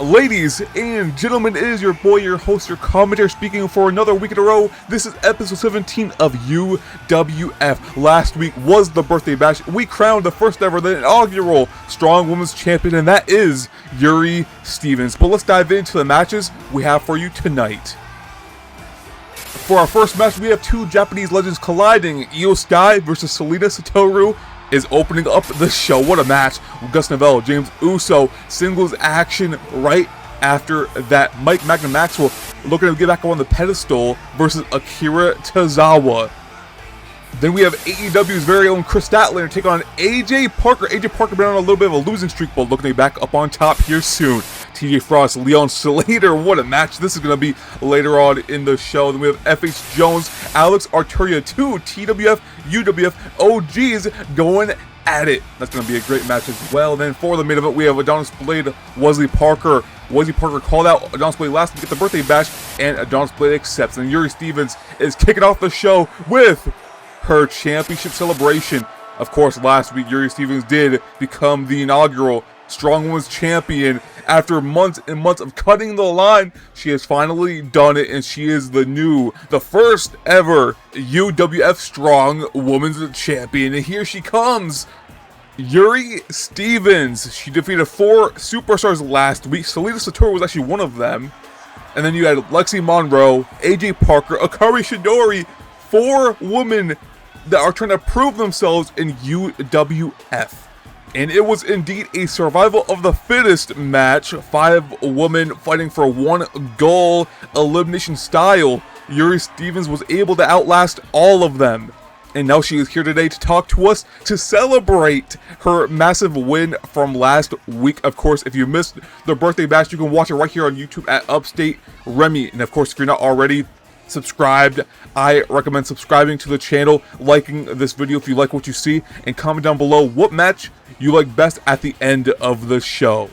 Ladies and gentlemen, it is your boy, your host, your commentator, speaking for another week in a row. This is episode 17 of UWF. Last week was the birthday bash. We crowned the first ever, the inaugural Strong Women's Champion, and that is Yuri Stevens. But let's dive into the matches we have for you tonight. For our first match, we have two Japanese legends colliding. Io Sky versus Selena Satoru is opening up the show. What a match. Gus Novell, James Uso, singles action right after that. Mike Magnum Maxwell looking to get back on the pedestal versus Akira Tozawa. Then we have AEW's very own Chris Statlander take on AJ Parker. AJ Parker been on a little bit of a losing streak, but looking to be back up on top here soon. TJ Frost, Leon Slater, what a match this is going to be later on in the show. Then we have FH Jones, Alex Arturia, two TWF, UWF OGs going at it. That's going to be a great match as well. Then for the main event, we have Adonis Blade, Wesley Parker. Wesley Parker called out Adonis Blade last week at the birthday bash, and Adonis Blade accepts. And Yuri Stevens is kicking off the show with her championship celebration. Of course, last week, Yuri Stevens did become the inaugural Strong Women's Champion. After months and months of cutting the line, she has finally done it, and she is the first ever UWF Strong Women's Champion. And here she comes, Yuri Stevens. She defeated 4 superstars last week. Selena Satoru was actually one of them. And then you had Lexi Monroe, AJ Parker, Akari Shidori, 4 women that are trying to prove themselves in UWF. And it was indeed a survival of the fittest match. 5 women fighting for one goal, elimination style. Yuri Stevens was able to outlast all of them. And now she is here today to talk to us, to celebrate her massive win from last week. Of course, if you missed the birthday bash, you can watch it right here on YouTube at Upstate Remy. And of course, if you're not already subscribed, I recommend subscribing to the channel, liking this video if you like what you see, and comment down below what match you like best at the end of the show.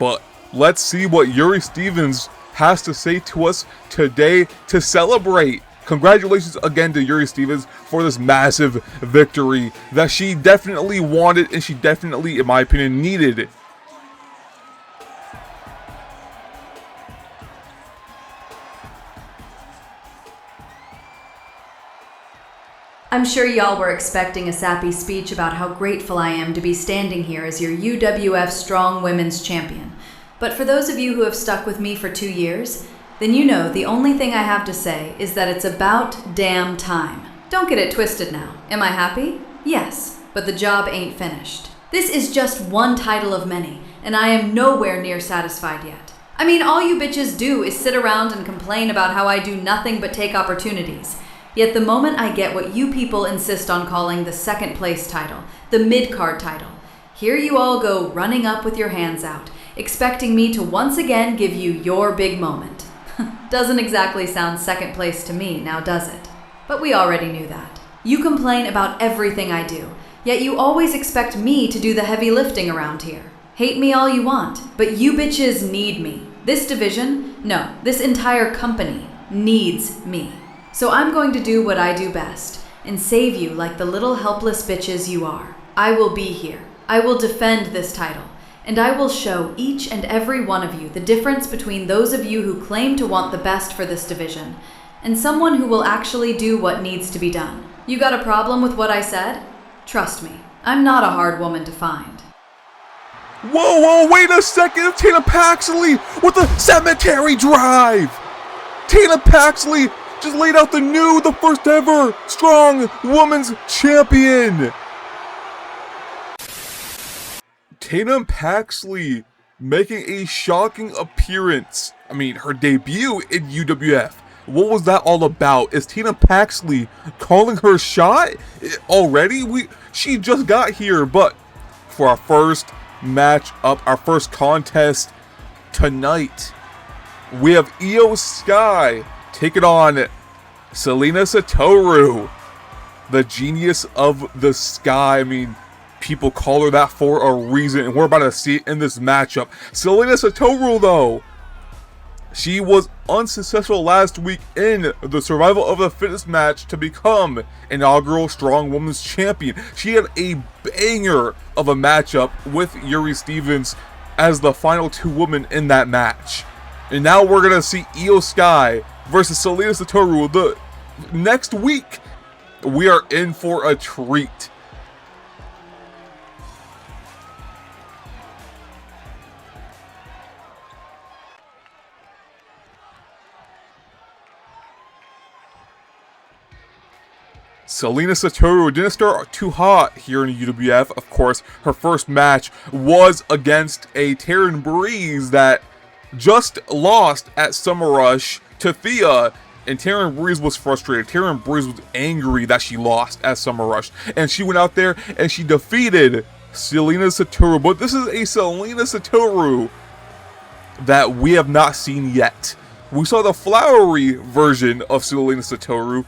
But let's see what Yuri Stevens has to say to us today to celebrate. Congratulations again to Yuri Stevens for this massive victory that she definitely wanted, and she definitely, in my opinion, needed. I'm sure y'all were expecting a sappy speech about how grateful I am to be standing here as your UWF Strong Women's Champion. But for those of you who have stuck with me for 2 years, then you know the only thing I have to say is that it's about damn time. Don't get it twisted now. Am I happy? Yes, but the job ain't finished. This is just one title of many, and I am nowhere near satisfied yet. I mean, all you bitches do is sit around and complain about how I do nothing but take opportunities. Yet the moment I get what you people insist on calling the second place title, the mid-card title, here you all go running up with your hands out, expecting me to once again give you your big moment. Doesn't exactly sound second place to me, now does it? But we already knew that. You complain about everything I do, yet you always expect me to do the heavy lifting around here. Hate me all you want, but you bitches need me. This division, no, this entire company needs me. So I'm going to do what I do best, and save you like the little helpless bitches you are. I will be here. I will defend this title, and I will show each and every one of you the difference between those of you who claim to want the best for this division, and someone who will actually do what needs to be done. You got a problem with what I said? Trust me, I'm not a hard woman to find. Whoa, wait a second! Tatum Paxley with a cemetery drive! Tatum Paxley just laid out the first ever Strong Women's Champion. Tatum Paxley making a shocking appearance. I mean, her debut in UWF. What was that all about? Is Tatum Paxley calling her shot already? She just got here, but for our first match up, our first contest tonight, we have Io Sky taking on Selena Satoru, the genius of the sky. I mean, people call her that for a reason, and we're about to see it in this matchup. Selena Satoru, though, she was unsuccessful last week in the survival of the fittest match to become inaugural Strong Women's Champion. She had a banger of a matchup with Yuri Stevens as the final two women in that match. And now we're going to see Io Sky versus Selena Satoru. The next week, we are in for a treat. Selena Satoru didn't start too hot here in UWF. Of course, her first match was against a Taryn Breeze that just lost at Summer Rush to Thea, and Taryn Breeze was frustrated. Taryn Breeze was angry that she lost at Summer Rush, and she went out there and she defeated Selena Satoru. But this is a Selena Satoru that we have not seen yet. We saw the flowery version of Selena Satoru.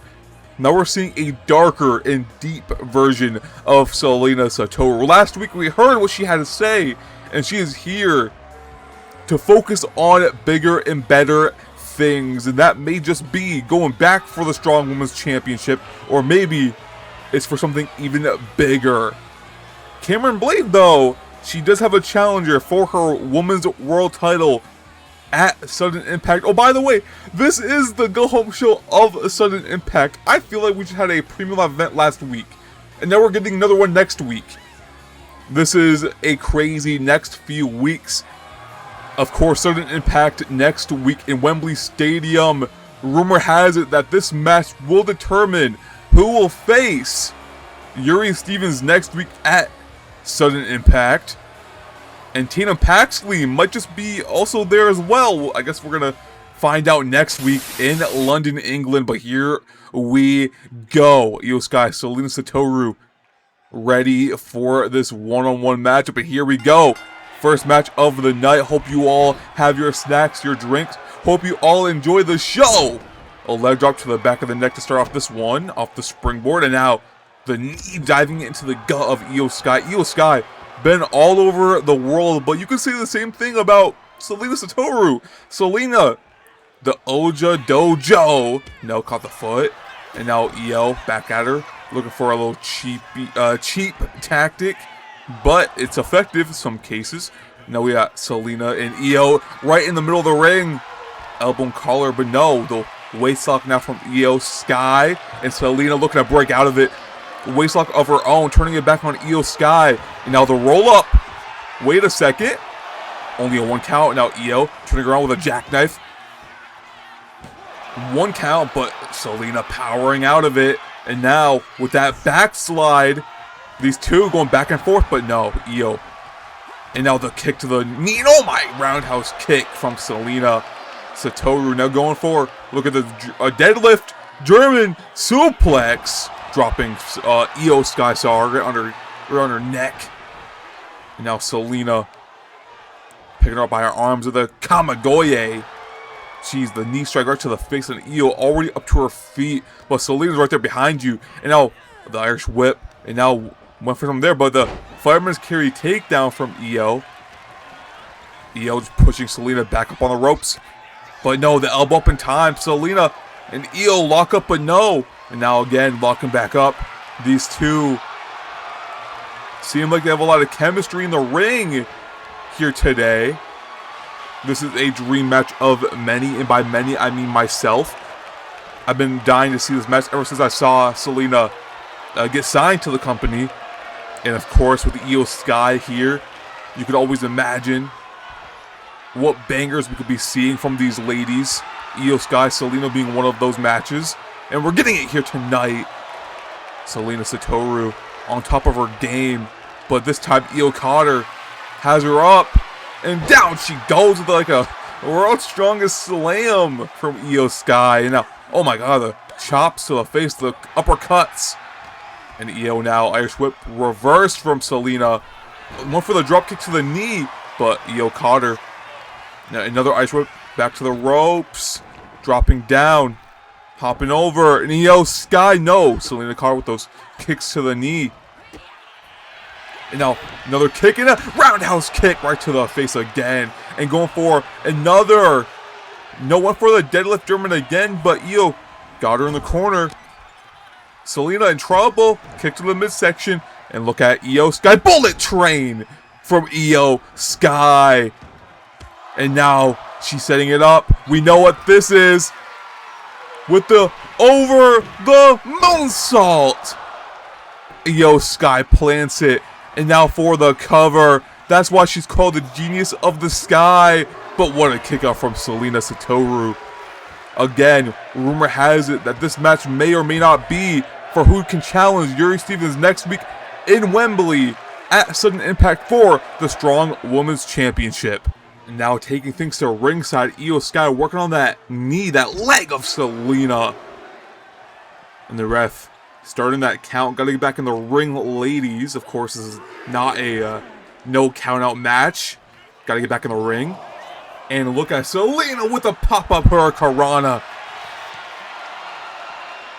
Now we're seeing a darker and deep version of Selena Satoru. Last week we heard what she had to say, and she is here to focus on bigger and better things. And that may just be going back for the Strong Women's Championship, or maybe it's for something even bigger. Cameron Blade, though, she does have a challenger for her Women's World Title at Sudden Impact. Oh, by the way, this is the go-home show of Sudden Impact. I feel like we just had a premium event last week, and now we're getting another one next week. This is a crazy next few weeks. Of course, Sudden Impact next week in Wembley Stadium. Rumor has it that this match will determine who will face Yuri Stevens next week at Sudden Impact. And Tina Paxley might just be also there as well. I guess we're going to find out next week in London, England. But here we go. Io Sky, Selena Satoru, ready for this one-on-one matchup. But here we go. First match of the night. Hope you all have your snacks, your drinks. Hope you all enjoy the show. A leg drop to the back of the neck to start off this one. Off the springboard. And now the knee diving into the gut of Io Sky. Io Sky been all over the world, but you can say the same thing about Selena Satoru. Selena, the Oja Dojo. No, caught the foot. And now Io back at her, looking for a little cheap tactic, but it's effective in some cases. Now we got Selena and Io right in the middle of the ring. Elbow and collar, but no, the waist lock now from Io Sky, and Selena looking to break out of it. Waistlock of her own, turning it back on Io Sky. And now the roll up. Wait a second. Only a 1 count. Now Io turning around with a jackknife. 1 count, but Selena powering out of it. And now with that backslide, these two going back and forth, but no, Io. And now the kick to the knee. Oh my, roundhouse kick from Selena Satoru. Now going for, look at the deadlift, German suplex. Dropping Io Sky, saw her on her neck. And now Selena picking her up by her arms with a Kamigoye. Jeez, the knee strike right to the face, and Io already up to her feet. But Selena's right there behind you. And now the Irish whip. And now went for from there, but the fireman's carry takedown from Io. Io just pushing Selena back up on the ropes. But no, the elbow up in time. Selena and Io lock up, but no. And now again, locking back up. These two seem like they have a lot of chemistry in the ring here today. This is a dream match of many, and by many, I mean myself. I've been dying to see this match ever since I saw Selena get signed to the company. And of course, with the Io Sky here, you could always imagine what bangers we could be seeing from these ladies. Io Sky, Selena being one of those matches. And we're getting it here tonight. Selena Satoru on top of her game. But this time Io Cotter has her up. And down she goes with like a world's strongest slam from Io Sky. And now, oh my god, the chops to the face, the uppercuts. And Io now, Irish whip reversed from Selena. Went for the drop kick to the knee. But Io Cotter. Now another Irish whip back to the ropes. Dropping down. Hopping over, and Io Sky, no. Selena Carr with those kicks to the knee. And now, another kick, and a roundhouse kick right to the face again. And going for another. No one for the deadlift German again, but Io got her in the corner. Selena in trouble. Kick to the midsection. And look at Io Sky. Bullet train from Io Sky. And now she's setting it up. We know what this is. With the over the moonsault. Io Sky plants it. And now for the cover. That's why she's called the Genius of the Sky. But what a kick out from Selena Satoru. Again, rumor has it that this match may or may not be for who can challenge Yuri Stevens next week in Wembley at Sudden Impact for the Strong Women's Championship. Now taking things to ringside, Io Sky working on that knee, that leg of Selena. And the ref starting that count. Gotta get back in the ring, ladies. Of course, this is not a no count out match. Gotta get back in the ring. And look at Selena with a pop-up hurricanrana.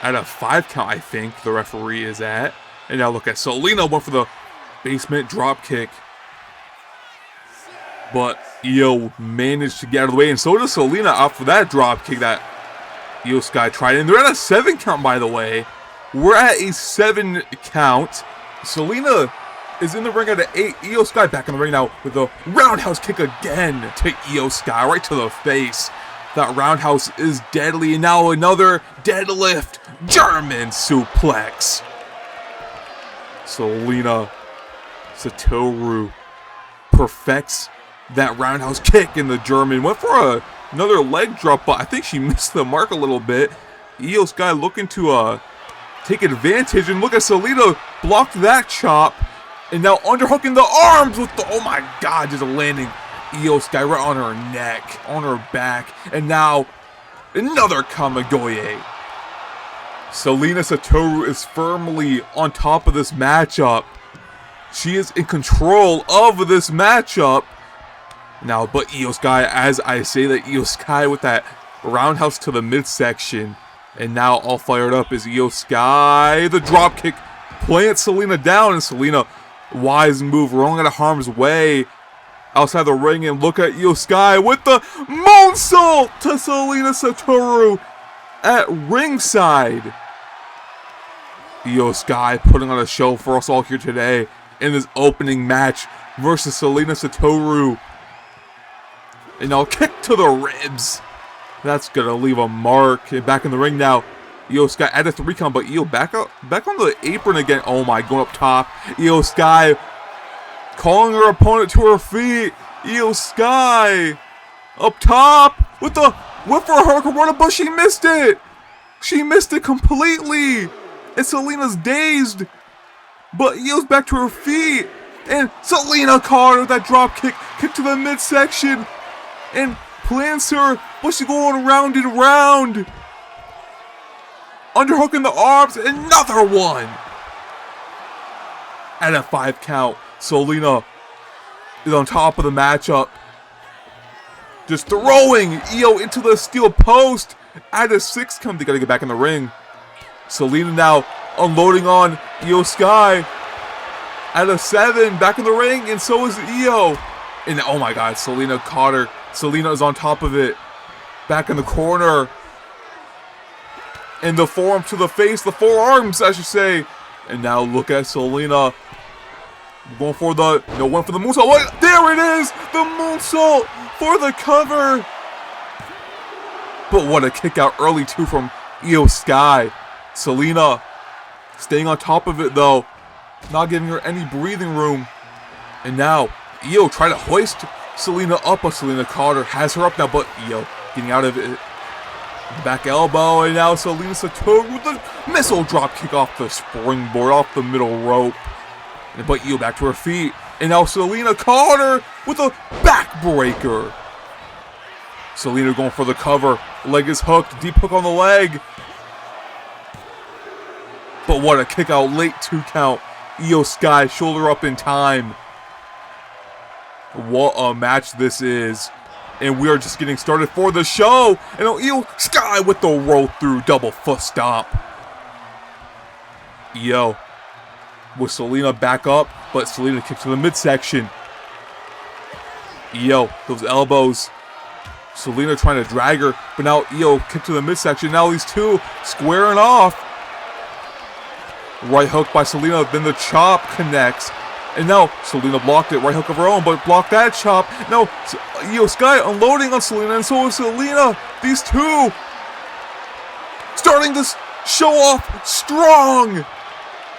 At a 5 count, I think the referee is at. And now look at Selena, went for the basement drop kick. But Io managed to get out of the way, and so does Selena out for that drop kick that Io Sky tried. And they're at a 7 count, by the way. We're at a 7 count. Selena is in the ring at an 8. Io Sky back in the ring now with a roundhouse kick again to Io Sky right to the face. That roundhouse is deadly, and now another deadlift German suplex. Selena Satoru perfects that roundhouse kick, and the German went for another leg drop, but I think she missed the mark a little bit. Io Sky looking to take advantage, and look at Selena blocked that chop. And now underhooking the arms with the, oh my god, just landing Io Sky right on her neck, on her back. And now another Kamigoye. Selena Satoru is firmly on top of this matchup. She is in control of this matchup. Now, but Io Sky, as I say that, Io Sky with that roundhouse to the midsection. And now all fired up is Io Sky. The drop kick plants Selena down, and Selena, wise move, rolling out of harm's way outside the ring. And look at Io Sky with the moonsault to Selena Satoru at ringside. Io Sky putting on a show for us all here today in this opening match versus Selena Satoru. And now kick to the ribs. That's gonna leave a mark. And back in the ring now. Io Sky at a 3 count, but Io back on the apron again. Oh my, going up top. Io Sky calling her opponent to her feet. Io Sky up top with the whip for her hurricanrana, but she missed it. She missed it completely. And Selena's dazed. But Io's back to her feet. And Selena caught her with that drop kick. Kick to the midsection. And plants her, but she's going round and round. Underhooking the arms, another one. At a 5 count, Selena is on top of the matchup. Just throwing Io into the steel post. At a 6 count, they gotta get back in the ring. Selena now unloading on Io Sky. At a 7, back in the ring, and so is Io. And oh my god, Selena caught her. Selena is on top of it. Back in the corner. And the forearm to the face, the forearms, I should say. And now look at Selena. Going for the, no, went for the moonsault. What? There it is! The moonsault for the cover. But what a kick out early too from Io Sky. Selena staying on top of it though. Not giving her any breathing room. And now Io trying to hoist Selena up, but Selena caught her, has her up now, but Io getting out of it. Back elbow, and now Selena Satoru with the missile drop kick off the springboard, off the middle rope. But Io back to her feet, and now Selena caught her with a backbreaker. Selena going for the cover, leg is hooked, deep hook on the leg. But what a kick out, late 2 count. Io Sky shoulder up in time. What a match this is. And we are just getting started for the show. And Io Sky with the roll through double foot stomp. Io with Selena back up, but Selena kicks to the midsection. Io, those elbows. Selena trying to drag her, but now Io kick to the midsection. Now these two squaring off. Right hook by Selena, then the chop connects. And now Selena blocked it, right hook of her own, but blocked that chop. Now Io Sky unloading on Selena, and so is Selena. These two starting to show off strong.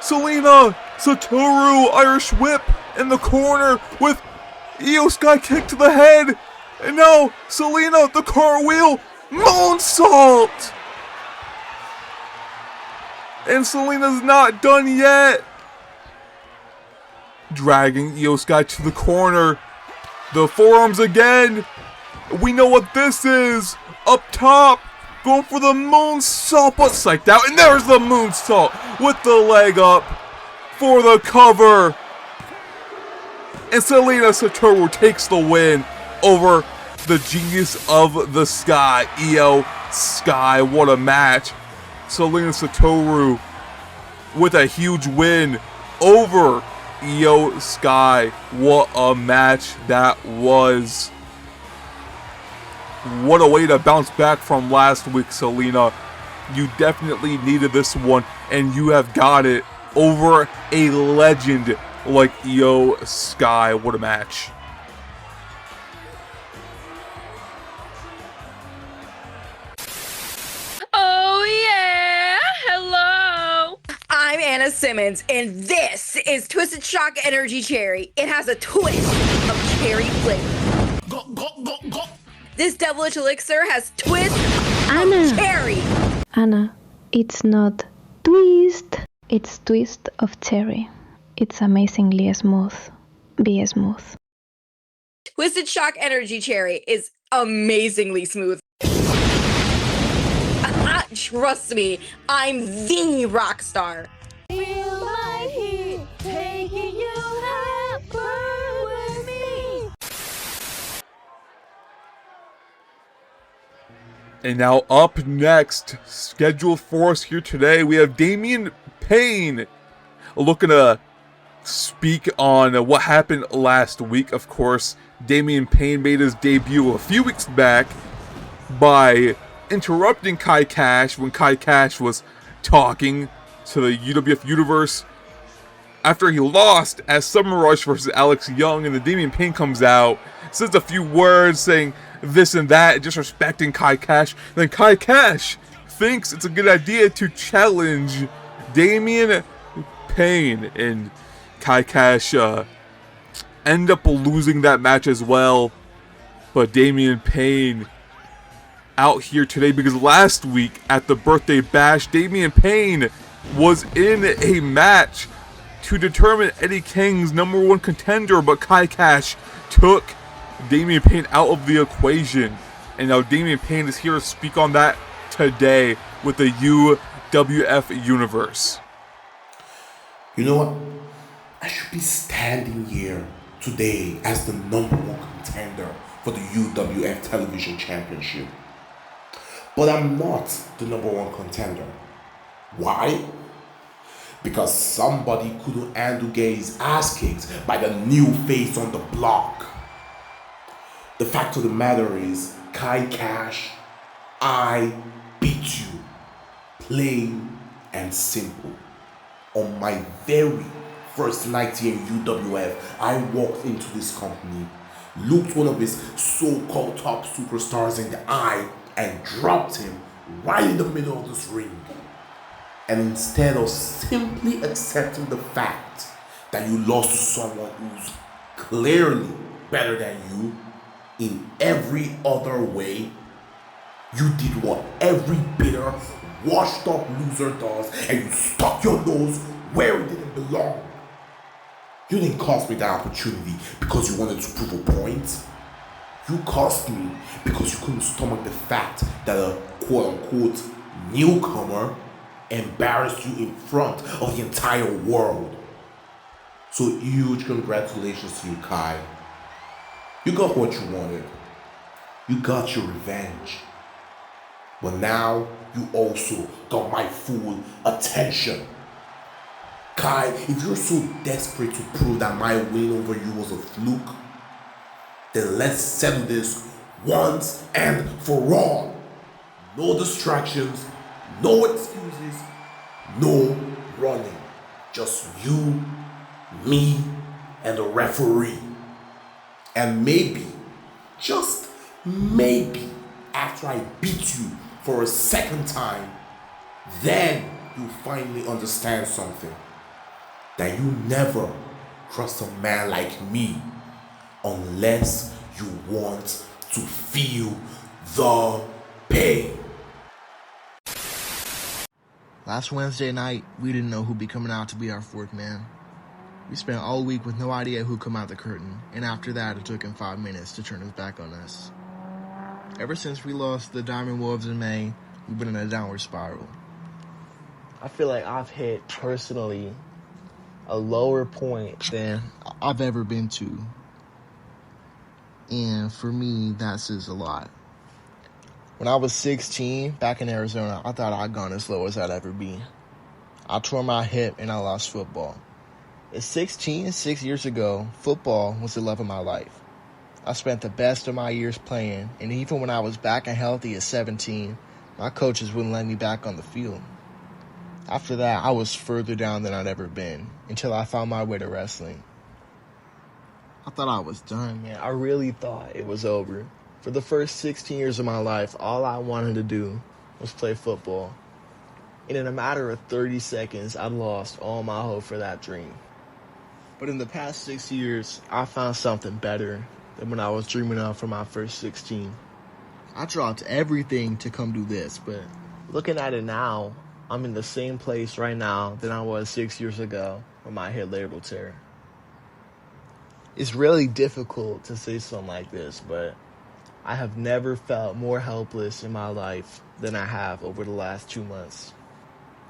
Selena, Satoru, Irish whip in the corner with Io Sky kick to the head. And now Selena, the cartwheel, moonsault. And Selena's not done yet. Dragging Io Sky to the corner. The forearms again. We know what this is. Up top. Going for the moonsault, but psyched out. And there's the moonsault with the leg up for the cover. And Selena Satoru takes the win over the genius of the Sky, Io Sky. What a match. Selena Satoru with a huge win over Io Sky. What a match that was. What a way to bounce back from last week, Selena. You definitely needed this one, and you have got it over a legend like Io Sky. What a match. Oh yeah! Hello! I'm Anna Simmons, and this is Twisted Shock Energy Cherry. It has a twist of cherry flavor. This devilish elixir has twist of cherry. Anna, it's not twist, it's twist of cherry. It's amazingly smooth. Be smooth. Twisted Shock Energy Cherry is amazingly smooth. Trust me, I'm the rock star. Feel my heat, taking you higher with me. And now up next, scheduled for us here today, we have Damian Payne looking to speak on what happened last week. Of course, Damian Payne made his debut a few weeks back by interrupting Kai Cash when Kai Cash was talking to the UWF Universe after he lost at Summer Rush versus Alex Young, and then Damian Payne comes out, says a few words saying this and that, disrespecting Kai Cash. And then Kai Cash thinks it's a good idea to challenge Damian Payne, and Kai Cash end up losing that match as well. But Damian Payne out here today because last week at the birthday bash, Damian Payne was in a match to determine Eddie King's #1 contender, but Kai Cash took Damian Payne out of the equation. And now Damian Payne is here to speak on that today with the UWF Universe. You know what? I should be standing here today as the #1 contender for the UWF Television Championship. But I'm not the #1 contender. Why? Because somebody couldn't handle getting his ass kicked by the new face on the block. The fact of the matter is, Kai Cash, I beat you. Plain and simple. On my very first night here in UWF, I walked into this company, looked one of his so-called top superstars in the eye, and dropped him right in the middle of this ring. And instead of simply accepting the fact that you lost to someone who's clearly better than you in every other way, you did what every bitter, washed up loser does, and you stuck your nose where it didn't belong. You didn't cost me that opportunity because you wanted to prove a point. You cost me because you couldn't stomach the fact that a quote-unquote newcomer embarrassed you in front of the entire world. So huge congratulations to you, Kai. You got what you wanted. You got your revenge. But now you also got my full attention. Kai, if you're so desperate to prove that my win over you was a fluke, then let's settle this once and for all. No distractions, no excuses, no running. Just you, me, and the referee. And maybe, just maybe, after I beat you for a second time, then you finally understand something. That you never trust a man like me unless you want to feel the pain. Last Wednesday night, we didn't know who'd be coming out to be our fourth man. We spent all week with no idea who'd come out the curtain, and after that, it took him 5 minutes to turn his back on us. Ever since we lost the Diamond Wolves in May, we've been in a downward spiral. I feel like I've hit, personally, a lower point than I've ever been to. And for me, that says a lot. When I was 16, back in Arizona, I thought I'd gone as low as I'd ever be. I tore my hip and I lost football. At 16, 6 years ago, football was the love of my life. I spent the best of my years playing, and even when I was back and healthy at 17, my coaches wouldn't let me back on the field. After that, I was further down than I'd ever been, until I found my way to wrestling. I thought I was done, man. I really thought it was over. For the first 16 years of my life, all I wanted to do was play football. And in a matter of 30 seconds, I lost all my hope for that dream. But in the past 6 years, I found something better than when I was dreaming of for my first 16. I dropped everything to come do this, but looking at it now, I'm in the same place right now than I was 6 years ago when my hip labral tear. It's really difficult to say something like this, but I have never felt more helpless in my life than I have over the last 2 months.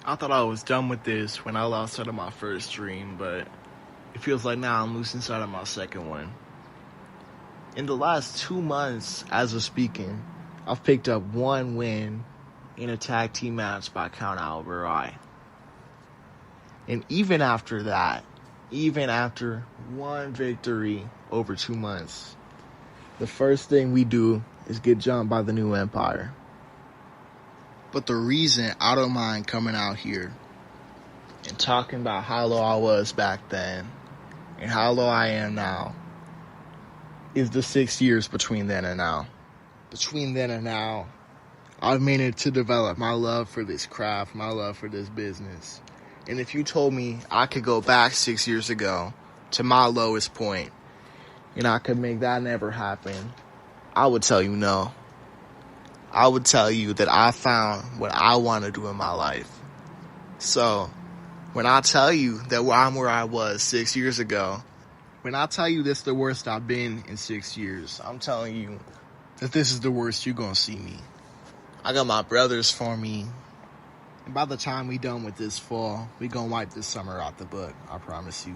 I thought I was done with this when I lost sight of my first dream, but it feels like now I'm losing sight of my second one. In the last 2 months, as of speaking, I've picked up one win in a tag team match by count out over I. And even after that, even after one victory over 2 months, the first thing we do is get jumped by the new Empire. But the reason I don't mind coming out here and talking about how low I was back then and how low I am now is the 6 years between then and now. Between then and now, I've managed to develop my love for this craft, my love for this business. And if you told me I could go back 6 years ago to my lowest point and I could make that never happen, I would tell you no. I would tell you that I found what I want to do in my life. So, when I tell you that I'm where I was 6 years ago, when I tell you this is the worst I've been in 6 years, I'm telling you that this is the worst you're going to see me. I got my brothers for me. And by the time we done with this fall, we going to wipe this summer out the book. I promise you.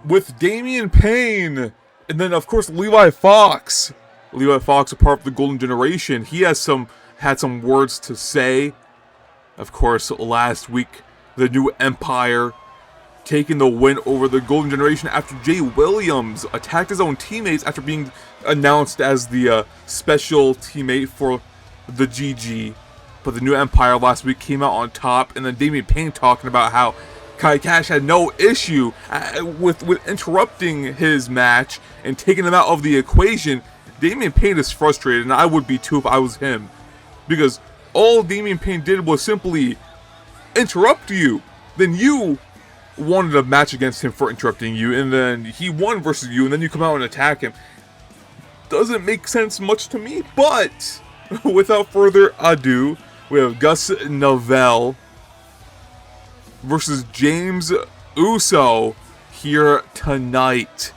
With Damian Payne, and then of course Levi Fox. Levi Fox, a part of the Golden Generation, he had some words to say. Of course, last week, the new Empire taking the win over the Golden Generation after Jay Williams attacked his own teammates after being announced as the special teammate for the GG. But the new Empire last week came out on top, and then Damian Payne talking about how Kai Cash had no issue with interrupting his match and taking him out of the equation. Damian Payne is frustrated, and I would be too if I was him. Because all Damian Payne did was simply interrupt you. Then you wanted a match against him for interrupting you, and then he won versus you, and then you come out and attack him. Doesn't make sense much to me, but without further ado, we have Gus Novell versus James Uso here tonight.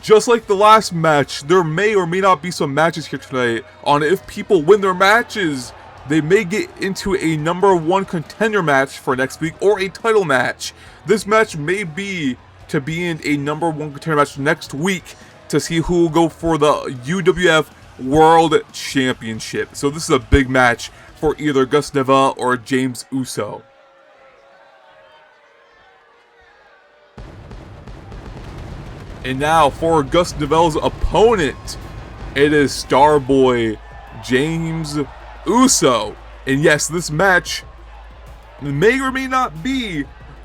Just like the last match, there may or may not be some matches here tonight on if people win their matches, they may get into a #1 contender match for next week or a title match. This match may be to be in a #1 contender match next week to see who will go for the UWF World Championship. So this is a big match for either Gus Novell or James Uso. And now for Gus Novell's opponent, it is Starboy James Uso. And yes, this match may or may not be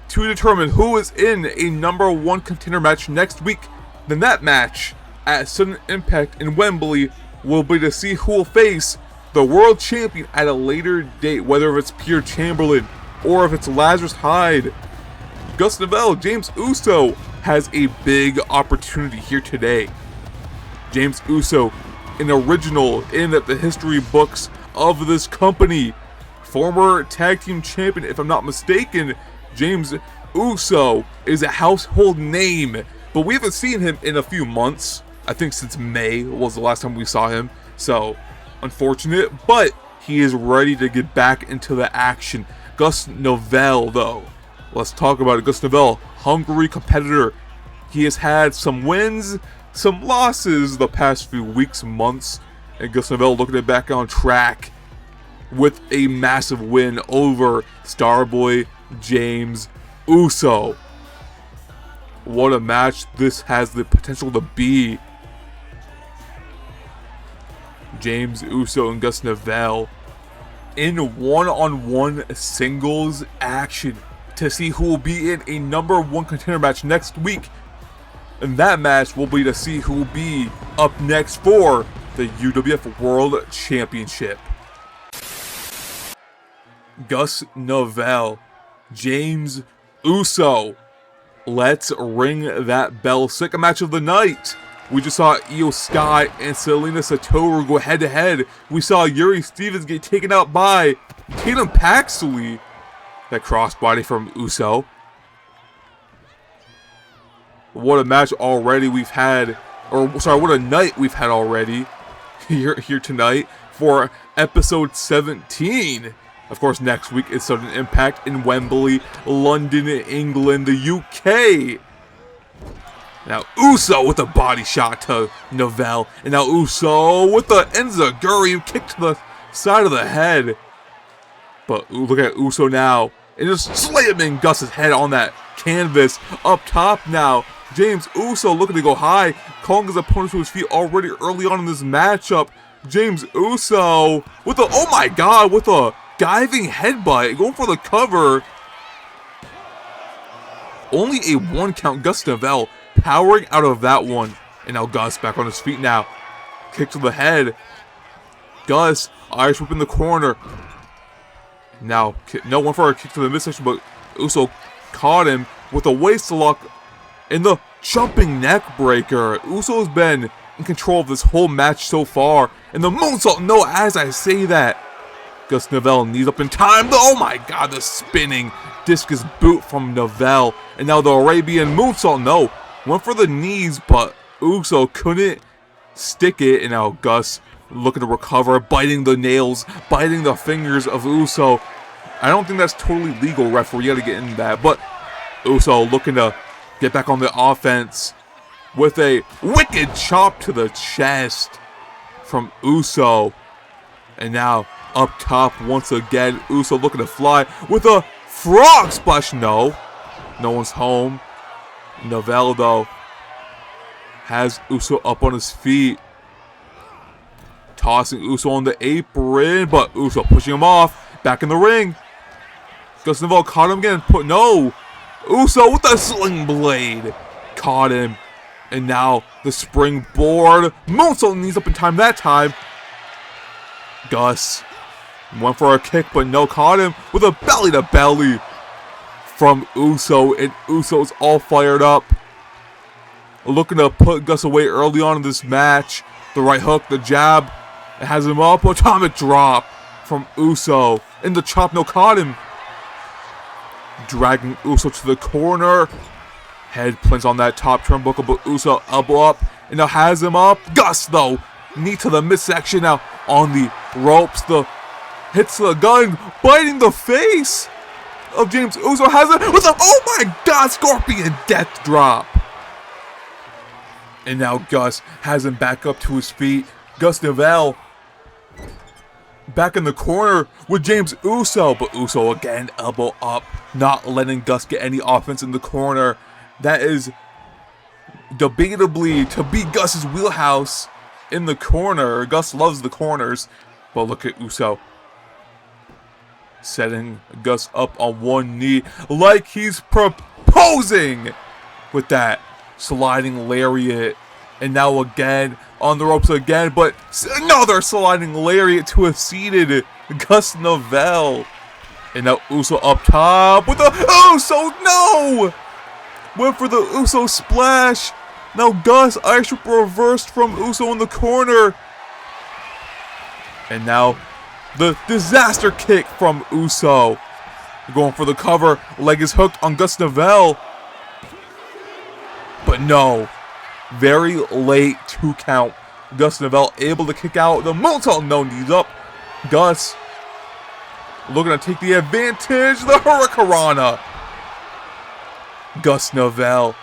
to determine who is in a #1 contender match next week. Then that match at sudden Impact in Wembley will be to see who will face the world champion at a later date, whether it's Pierre Chamberlain or if it's Lazarus Hyde. Gus Novell, James Uso has a big opportunity here today. James Uso, an original in the history books of this company, former tag team champion if I'm not mistaken. James Uso is a household name, but we haven't seen him in a few months. I think since May was the last time we saw him, so unfortunate, but he is ready to get back into the action. Gus Novell, though, let's talk about it. Gus Novell, hungry competitor. He has had some wins, some losses the past few weeks, months, and Gus Novell looking to get back on track with a massive win over Starboy James Uso. What a match this has the potential to be. James Uso and Gus Novell in one-on-one singles action to see who will be in a #1 contender match next week. And that match will be to see who will be up next for the UWF World Championship. Gus Novell, James Uso. Let's ring that bell. Second match of the night. We just saw Io Sky and Selena Satoru go head-to-head. We saw Yuri Stevens get taken out by Tatum Paxley. That crossbody from Uso. What a match already we've had, or sorry, what a night we've had already here tonight for episode 17. Of course, next week is Sudden Impact in Wembley, London, England, the UK. Now Uso with a body shot to Novell, and now Uso with the Enziguri kick to the side of the head. But look at Uso now, and just slamming Gus's head on that canvas up top now. James Uso looking to go high, calling his opponent to his feet already early on in this matchup. James Uso with a, oh my god, with a diving headbutt, going for the cover. Only a 1 count. Gus Novell powering out of that one. And now Gus back on his feet now. Kick to the head. Gus, Irish whip in the corner. Now, no one for a kick to the midsection, but Uso caught him with a waist lock and the jumping neck breaker. Uso's been in control of this whole match so far. And the moonsault, no, as I say that. Gus Novell knees up in time. Oh my god, the spinning discus boot from Novell. And now the Arabian moonsault, no. Went for the knees, but Uso couldn't stick it. And now Gus looking to recover, biting the nails, biting the fingers of Uso. I don't think that's totally legal, referee. You gotta get in that. But Uso looking to get back on the offense with a wicked chop to the chest from Uso. And now up top once again, Uso looking to fly with a frog splash. No one's home. Novell, though, has Uso up on his feet. Tossing Uso on the apron, but Uso pushing him off. Back in the ring. Gus Novell caught him again. Uso with the sling blade. Caught him. And now the springboard. Moonsault knees up in time that time. Gus went for a kick, but no, caught him with a belly to belly from Uso, and Uso's all fired up. Looking to put Gus away early on in this match. The right hook, the jab, it has him up. Atomic drop from Uso, and the chop, no, caught him. Dragging Uso to the corner. Head plants on that top turnbuckle, but Uso elbow up, and now has him up. Gus, though, knee to the midsection now on the ropes. The hits the gun, biting the face of James Uso. Has it with a, oh my god, scorpion death drop. And now Gus has him back up to his feet. Gus Novell back in the corner with James Uso, but Uso again elbow up, not letting Gus get any offense in the corner. That is debatably to be Gus's wheelhouse in the corner. Gus loves the corners, but look at Uso. setting Gus up on one knee like he's proposing with that sliding lariat. And now again on the ropes again, but another sliding lariat to a seated Gus Novell. And now Uso up top with the Uso, no! Went for the Uso splash. Now Gus Irish whip reversed from Uso in the corner. And now the disaster kick from Uso. Going for the cover, leg is hooked on Gus Novell. But no. Very late 2 count. Gus Novell able to kick out the moonsault, no knees up. Gus looking to take the advantage. The Hurricanrana. Gus Novell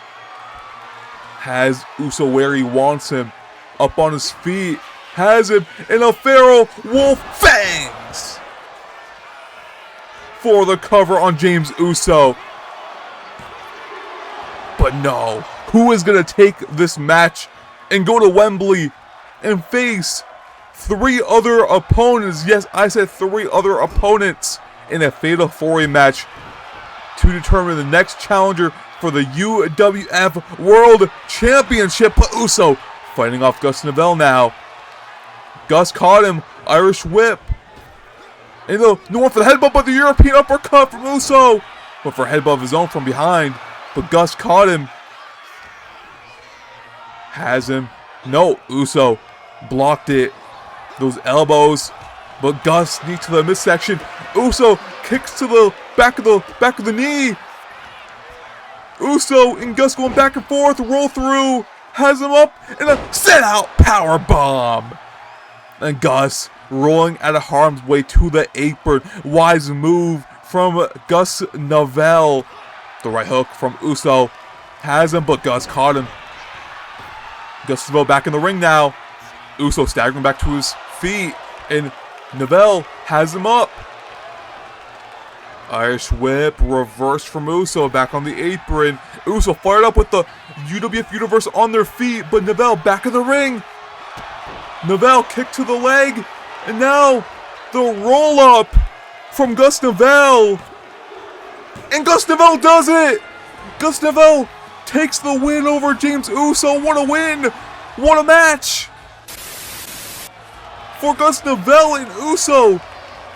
has Uso where he wants him. Up on his feet. Has him in a Pharaoh Wolf Fangs. For the cover on James Uso. But no. Who is going to take this match and go to Wembley and face 3 other opponents? Yes, I said 3 other opponents in a Fatal 4-Way match to determine the next challenger for the UWF World Championship. But Uso fighting off Gus Novell now. Gus caught him. Irish whip. And no one for the headbutt, but the European uppercut from Uso. Went for a headbutt of his own from behind. But Gus caught him. Has him. No, Uso blocked it. Those elbows. But Gus knee to the midsection. Uso kicks to the back of the knee. Uso and Gus going back and forth. Roll through. Has him up in a set out power bomb. And Gus rolling out of harm's way to the apron. Wise move from Gus Novell. The right hook from Uso. Has him, but Gus caught him. Gus Novell back in the ring now. Uso staggering back to his feet. And Novell has him up. Irish whip reversed from Uso back on the apron. Uso fired up with the UWF Universe on their feet. But Novell back in the ring. Novell kick to the leg. And now the roll up from Gus Novell. And Gus Novell does it. Gus Novell takes the win over James Uso. What a win! What a match! For Gus Novell and Uso,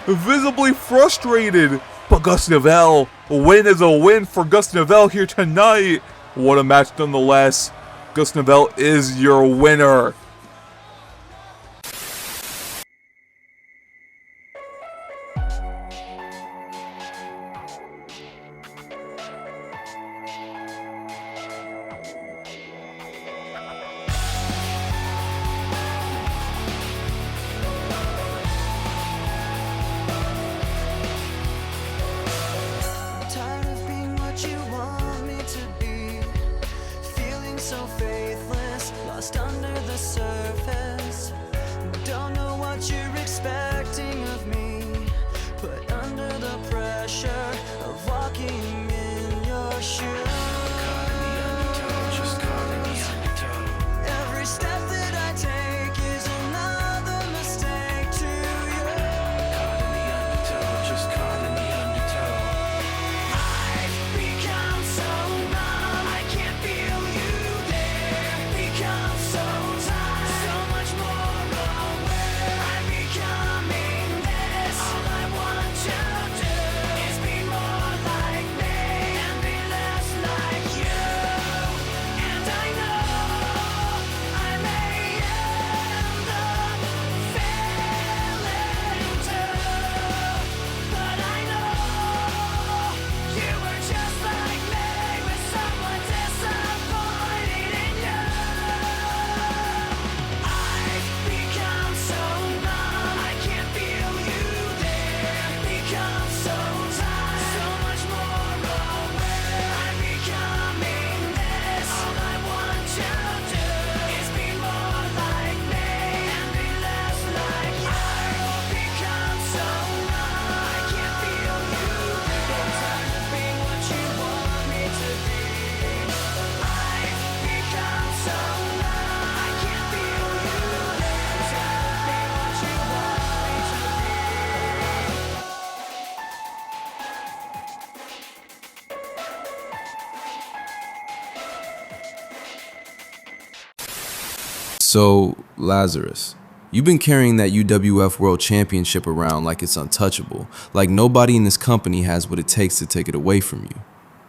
visibly frustrated. But Gus Novell, a win is a win for Gus Novell here tonight. What a match nonetheless. Gus Novell is your winner. So faithless, lost under the surface. So, Lazarus, you've been carrying that UWF World Championship around like it's untouchable, like nobody in this company has what it takes to take it away from you.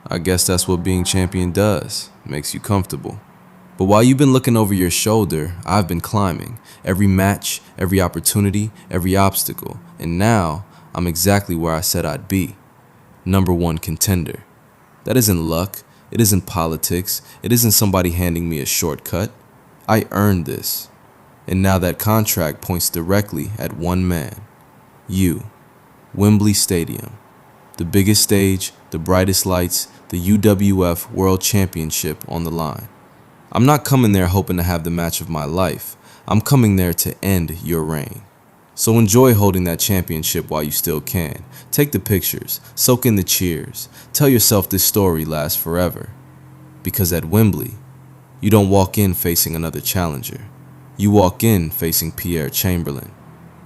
I guess that's what being champion does, makes you comfortable. But while you've been looking over your shoulder, I've been climbing. Every match, every opportunity, every obstacle, and now I'm exactly where I said I'd be. #1 contender. That isn't luck, it isn't politics, it isn't somebody handing me a shortcut. I earned this. And now that contract points directly at one man. You. Wembley Stadium. The biggest stage, the brightest lights, the UWF World Championship on the line. I'm not coming there hoping to have the match of my life. I'm coming there to end your reign. So enjoy holding that championship while you still can. Take the pictures, soak in the cheers. Tell yourself this story lasts forever. Because at Wembley, you don't walk in facing another challenger. You walk in facing Pierre Chamberlain.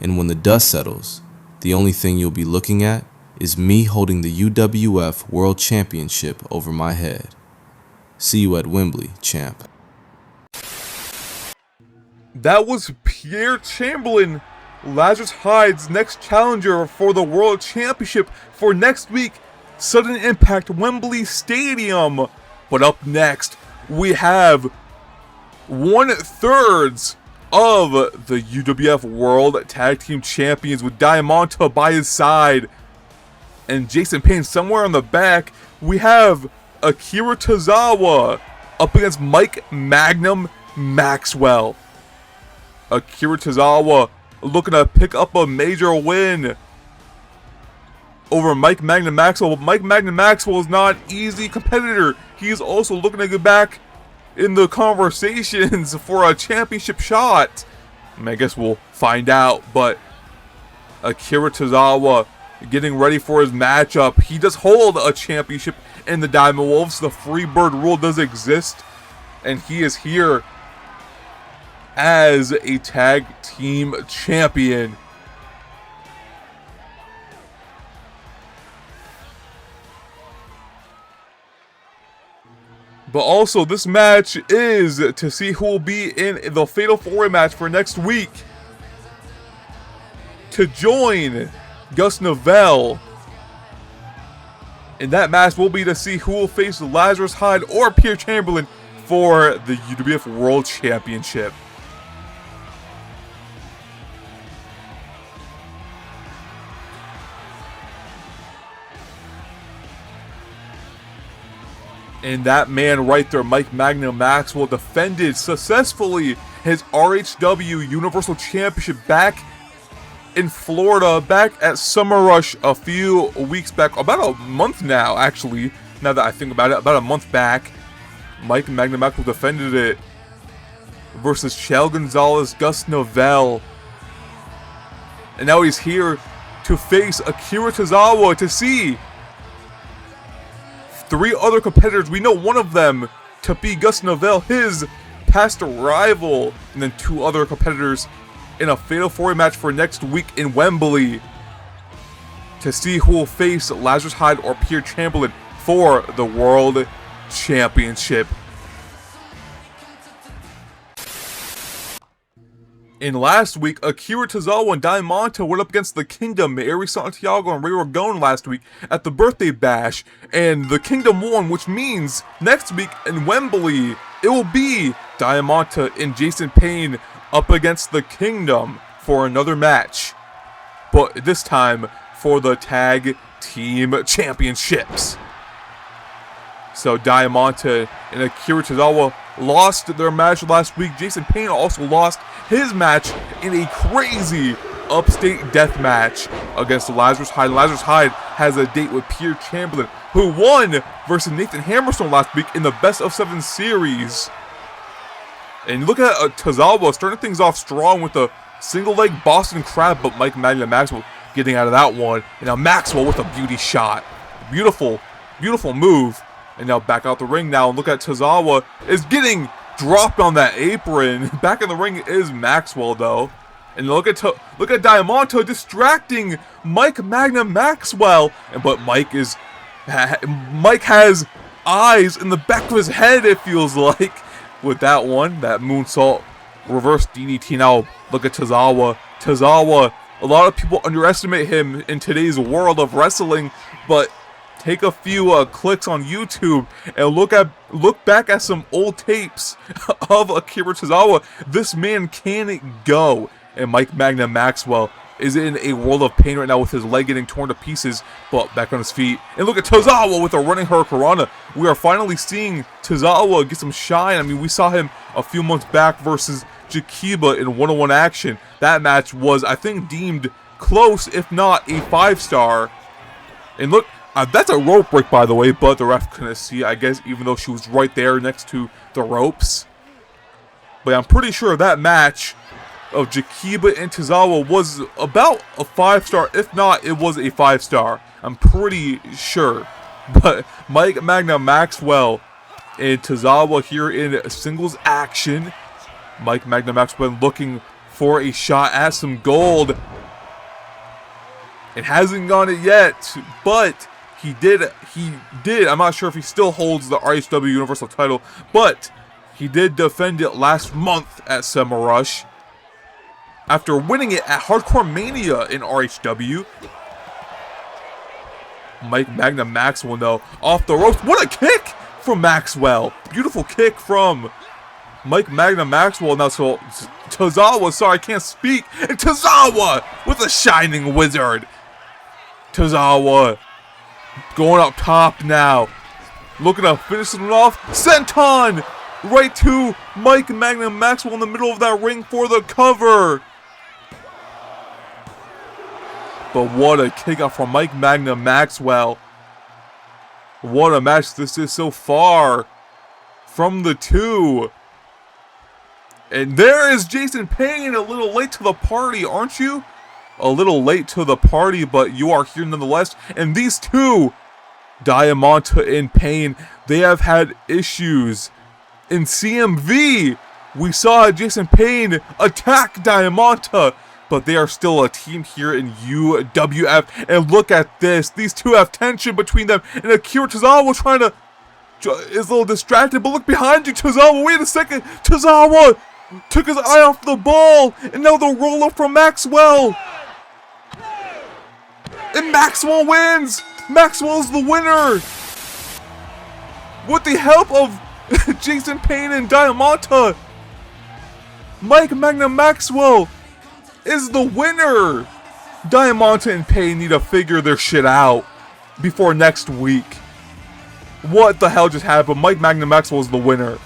And when the dust settles, the only thing you'll be looking at is me holding the UWF World Championship over my head. See you at Wembley, champ. That was Pierre Chamberlain, Lazarus Hyde's next challenger for the World Championship for next week, Sudden Impact Wembley Stadium. But up next, we have 1/3 of the UWF World Tag Team Champions with Diamante by his side and Jason Payne somewhere on the back. We have Akira Tozawa up against Mike Magnum Maxwell. Akira Tozawa looking to pick up a major win over Mike Magnum Maxwell. But Mike Magnum Maxwell is not an easy competitor. He is also looking to get back in the conversations for a championship shot. I guess we'll find out. But Akira Tozawa getting ready for his matchup. He does hold a championship in the Diamond Wolves. The Freebird rule does exist. And he is here as a tag team champion. But also, this match is to see who will be in the Fatal 4-Way match for next week. To join Gus Novell in that match will be to see who will face Lazarus Hyde or Pierre Chamberlain for the UWF World Championship. And that man right there, Mike Magnum Maxwell, defended successfully his RHW Universal Championship back in Florida, back at Summer Rush a few weeks back, about a month now actually, now that I think about it, about a month back. Mike Magnum Maxwell defended it versus Chel Gonzalez, Gus Novell. And now he's here to face Akira Tozawa to see 3 other competitors. We know one of them to be Gus Novell, his past rival, and then 2 other competitors in a Fatal 4-Way match for next week in Wembley to see who will face Lazarus Hyde or Pierre Chamberlain for the World Championship. In last week, Akira Tozawa and Diamante went up against the Kingdom, Ari Santiago and Ray Ragone last week at the Birthday Bash, and the Kingdom won, which means next week in Wembley, it will be Diamante and Jason Payne up against the Kingdom for another match, but this time for the Tag Team Championships. So Diamante and Akira Tozawa lost their match last week. Jason Payne also lost his match in a crazy upstate death match against Lazarus Hyde. Lazarus Hyde has a date with Pierre Chamberlain, who won versus Nathan Hammerstone last week in the Best of 7 series. And look at Tozawa starting things off strong with a single leg Boston Crab, but Mike Magnum Maxwell getting out of that one. And now Maxwell with a beauty shot. Beautiful, beautiful move. And now back out the ring now, and look at Tozawa is getting dropped on that apron. Back in the ring is Maxwell though. And look at Diamante distracting Mike Magnum Maxwell. But Mike has eyes in the back of his head, it feels like, with that one, that moonsault Reverse DDT now. Look at Tozawa. Tozawa, a lot of people underestimate him in today's world of wrestling, but take a few clicks on YouTube and look back at some old tapes of Akira Tozawa. This man can go. And Mike Magna Maxwell is in a world of pain right now with his leg getting torn to pieces, but back on his feet. And look at Tozawa with a running hurricanrana. We are finally seeing Tozawa get some shine. I mean, we saw him a few months back versus Jakiba in one-on-one action. That match was, I think, deemed close, if not a 5-star. And look, that's a rope break, by the way, but the ref couldn't see, I guess, even though she was right there next to the ropes. But I'm pretty sure that match of Jakiba and Tozawa was about a 5-star. If not, it was a 5-star. I'm pretty sure. But Mike Magna Maxwell and Tozawa here in singles action. Mike Magna Maxwell looking for a shot at some gold. It hasn't gone it yet, but he did. I'm not sure if he still holds the RHW Universal title, but he did defend it last month at Summer Rush after winning it at Hardcore Mania in RHW. Mike Magna Maxwell, though, off the ropes. What a kick from Maxwell. Beautiful kick from Mike Magna Maxwell. Now, so Tozawa, sorry, I can't speak. And Tozawa with a Shining Wizard. Tozawa going up top now. Looking to finish it off. Senton right to Mike Magna Maxwell in the middle of that ring for the cover. But what a kickoff from Mike Magna Maxwell. What a match this is so far from the two. And there is Jason Payne, a little late to the party, aren't you? A little late to the party, but you are here nonetheless. And these two, Diamante and Payne, they have had issues. In CMV, we saw Jason Payne attack Diamante, but they are still a team here in UWF. And look at this. These two have tension between them. And Akira Tozawa trying to... is a little distracted. But look behind you, Tozawa. Wait a second. Tozawa took his eye off the ball. And now the roll-up from Maxwell. And Maxwell wins. Maxwell's the winner. With the help of Jason Payne and Diamante. Mike Magna Maxwell is the winner. Diamante and Payne need to figure their shit out before next week. What the hell just happened? Mike Magna Maxwell is the winner.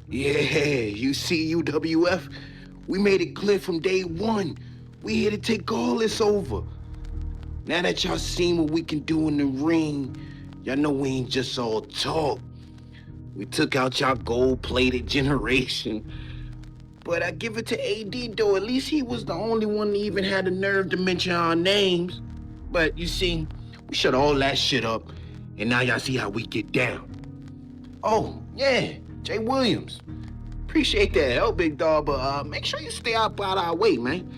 Yeah, you see UWF? We made it clear from day one. We here to take all this over. Now that y'all seen what we can do in the ring, y'all know we ain't just all talk. We took out y'all gold-plated generation. But I give it to AD though, at least he was the only one that even had the nerve to mention our names. But you see, we shut all that shit up, and now y'all see how we get down. Oh, yeah, Jay Williams. Appreciate that help, big dog, but make sure you stay out our way, man.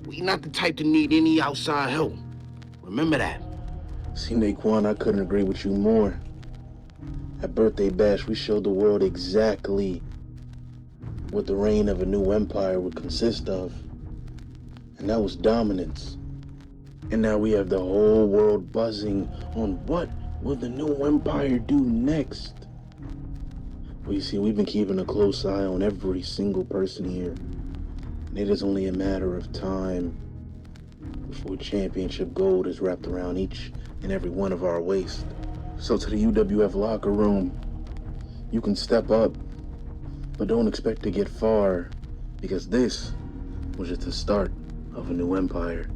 We not the type to need any outside help. Remember that. See, Naquan, I couldn't agree with you more. At Birthday Bash, we showed the world exactly what the reign of a new empire would consist of. And that was dominance. And now we have the whole world buzzing on what will the new empire do next. Well, you see, we've been keeping a close eye on every single person here. And it is only a matter of time before championship gold is wrapped around each and every one of our waists. So to the UWF locker room, you can step up, but don't expect to get far, because this was just the start of a new empire.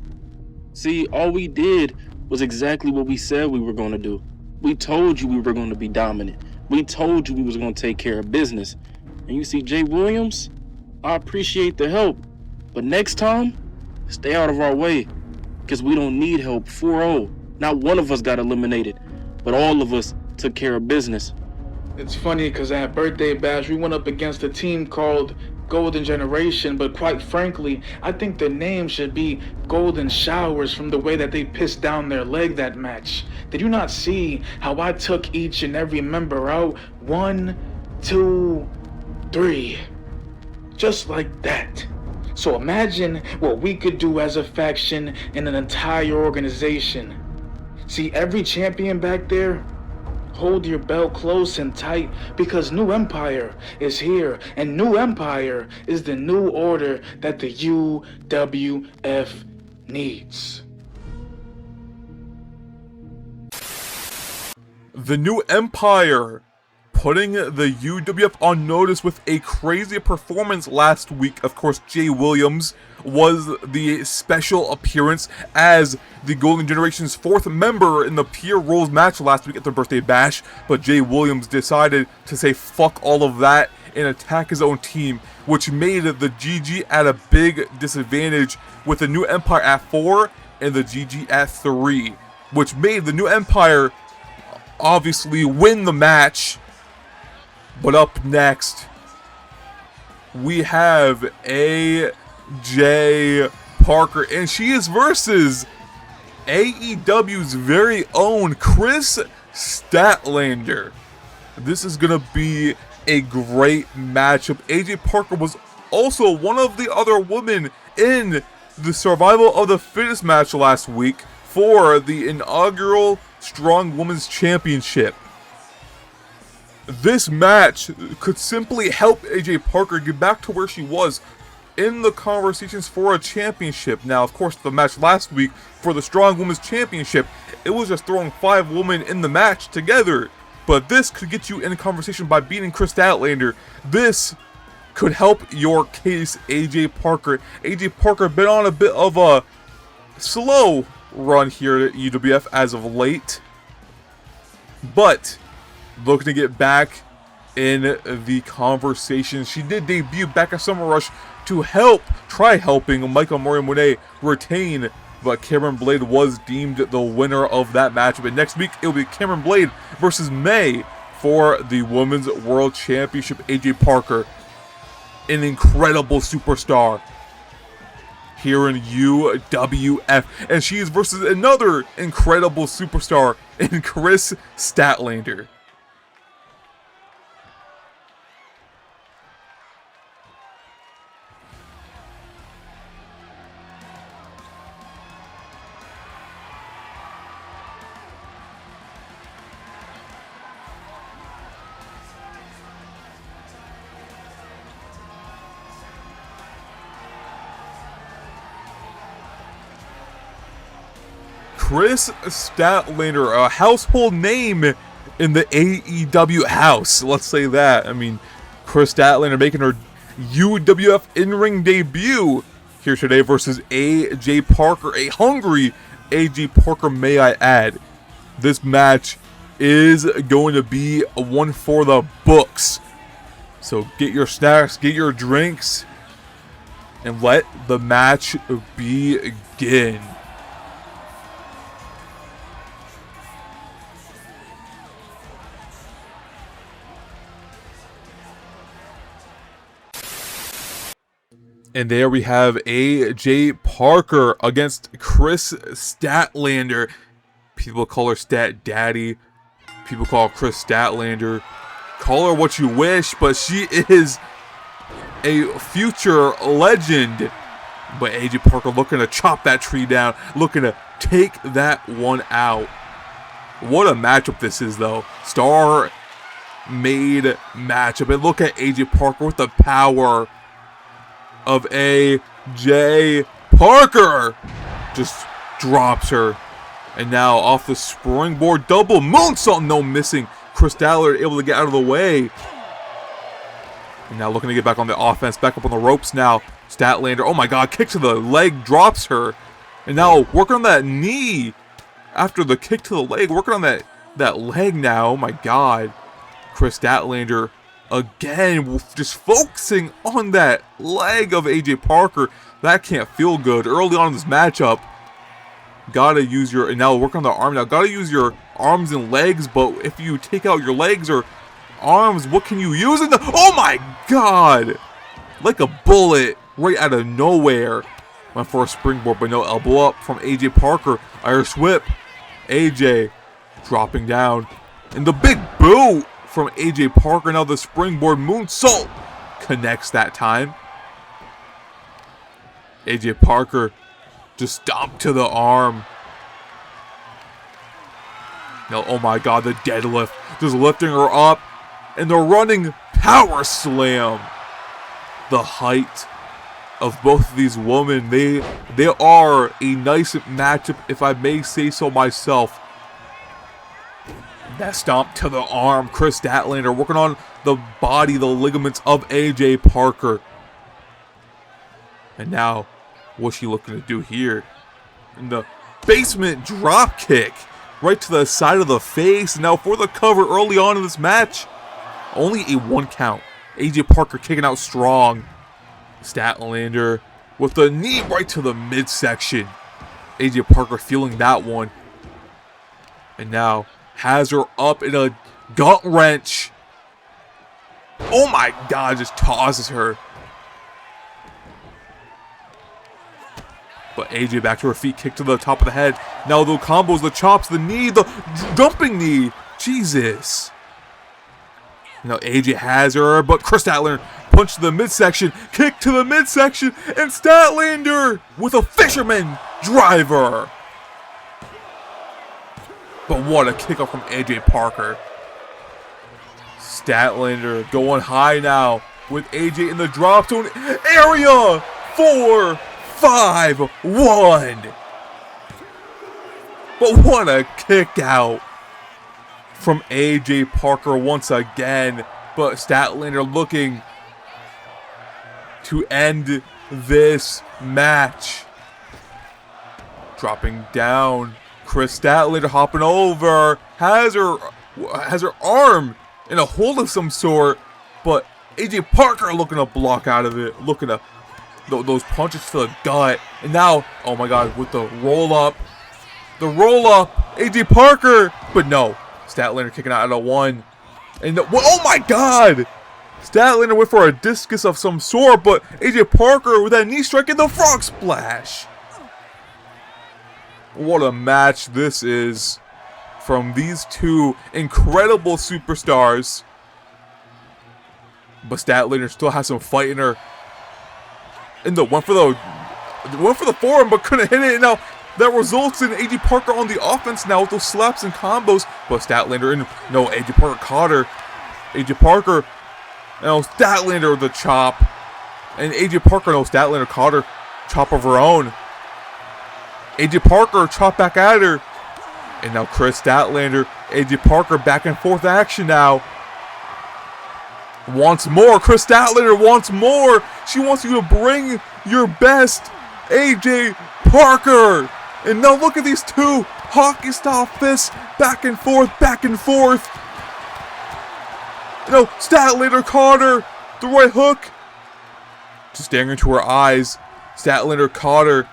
See, all we did was exactly what we said we were going to do. We told you we were going to be dominant. We told you we was going to take care of business. And you see, Jay Williams, I appreciate the help, but next time, stay out of our way, because we don't need help. 4-0. Not one of us got eliminated, but all of us took care of business. It's funny because at Birthday Bash, we went up against a team called Golden Generation, but quite frankly, I think the name should be Golden Showers from the way that they pissed down their leg that match. Did you not see how I took each and every member out? 1, 2, 3. Just like that. So imagine what we could do as a faction in an entire organization. See every champion back there? Hold your belt close and tight because New Empire is here, and New Empire is the new order that the UWF needs. The New Empire putting the UWF on notice with a crazy performance last week. Of course, Jay Williams was the special appearance as the Golden Generation's 4th member in the Pure Rules match last week at the Birthday Bash, but Jay Williams decided to say fuck all of that and attack his own team, which made the GG at a big disadvantage with the New Empire at 4 and the GG at 3, which made the New Empire obviously win the match. But up next, we have AJ Parker, and she is versus AEW's very own Chris Statlander. This is going to be a great matchup. AJ Parker was also one of the other women in the Survival of the Fittest match last week for the inaugural Strong Women's Championship. This match could simply help AJ Parker get back to where she was in the conversations for a championship. Now, of course, the match last week for the Strong Women's Championship, it was just throwing 5 women in the match together. But this could get you in conversation by beating Chris Statlander. This could help your case, AJ Parker. AJ Parker been on a bit of a slow run here at UWF as of late, but looking to get back in the conversation. She did debut back at Summer Rush to try helping Michael Monet retain, but Cameron Blade was deemed the winner of that match. But next week, it will be Cameron Blade versus May for the Women's World Championship. AJ Parker, an incredible superstar here in UWF, and she is versus another incredible superstar in Chris Statlander. Chris Statlander, a household name in the AEW house. Let's say that. I mean, Chris Statlander making her UWF in-ring debut here today versus AJ Parker, a hungry AJ Parker, may I add. This match is going to be one for the books. So get your snacks, get your drinks, and let the match begin. And there we have AJ Parker against Chris Statlander. People call her Stat Daddy. People call Chris Statlander. Call her what you wish, but she is a future legend. But AJ Parker looking to chop that tree down, looking to take that one out. What a matchup this is, though. Star-made matchup. And look at AJ Parker with the power of AJ Parker. Just drops her. And now off the springboard, double moonsault, no missing. Chris Statlander able to get out of the way. And now looking to get back on the offense, back up on the ropes now. Statlander, oh my god, kick to the leg, drops her. And now working on that knee after the kick to the leg, working on that leg now, oh my god. Chris Statlander again, just focusing on that leg of AJ Parker. That can't feel good. Early on in this matchup, gotta use your, and now work on the arm now, gotta use your arms and legs, but if you take out your legs or arms, what can you use in the, oh my god! like a bullet right out of nowhere. Went for a springboard, but no elbow up from AJ Parker. Irish whip. AJ dropping down. And the big boot from AJ Parker. Now the springboard moonsault connects that time. AJ Parker just stomped to the arm. Now, oh my god, the deadlift. Just lifting her up. And the running power slam. The height of both of these women. They are a nice matchup, if I may say so myself. That stomp to the arm. Chris Statlander working on the body, the ligaments of AJ Parker. And now, what's she looking to do here? In the basement drop kick. Right to the side of the face. Now for the cover early on in this match. Only a 1 count. AJ Parker kicking out strong. Statlander with the knee right to the midsection. AJ Parker feeling that one. And now has her up in a gut wrench. Oh my god, just tosses her. But AJ back to her feet, kick to the top of the head. Now the combos, the chops, the knee, the dumping knee. Jesus. Now AJ has her, but Chris Statlander punch to the midsection, kick to the midsection, and Statlander with a fisherman driver. But what a kickoff from AJ Parker. Statlander going high now with AJ in the drop zone area. 4, 5, 1. But what a kick out from AJ Parker once again. But Statlander looking to end this match. Dropping down. Chris Statlander hopping over. Has her arm in a hold of some sort. But AJ Parker looking to block out of it. Looking to those punches to the gut. And now, oh my god, with the roll up. The roll up. AJ Parker. But no. Statlander kicking out at a 1. And oh my god! Statlander went for a discus of some sort, but AJ Parker with that knee strike and the frog splash. What a match this is from these two incredible superstars. But Statlander still has some fight in her. And the went for the forearm, but couldn't hit it. And now that results in AJ Parker on the offense now with those slaps and combos. But Statlander, no, AJ Parker caught her. AJ Parker, no, Statlander with the chop. And AJ Parker, no, Statlander caught her. Chop of her own. AJ Parker chop back at her. And now Chris Statlander, AJ Parker back and forth action now. Wants more. Chris Statlander wants more. She wants you to bring your best. AJ Parker. And now look at these two hockey style fists back and forth, back and forth. You know, Statlander caught her. The right hook. Just staring into her eyes. Statlander caught her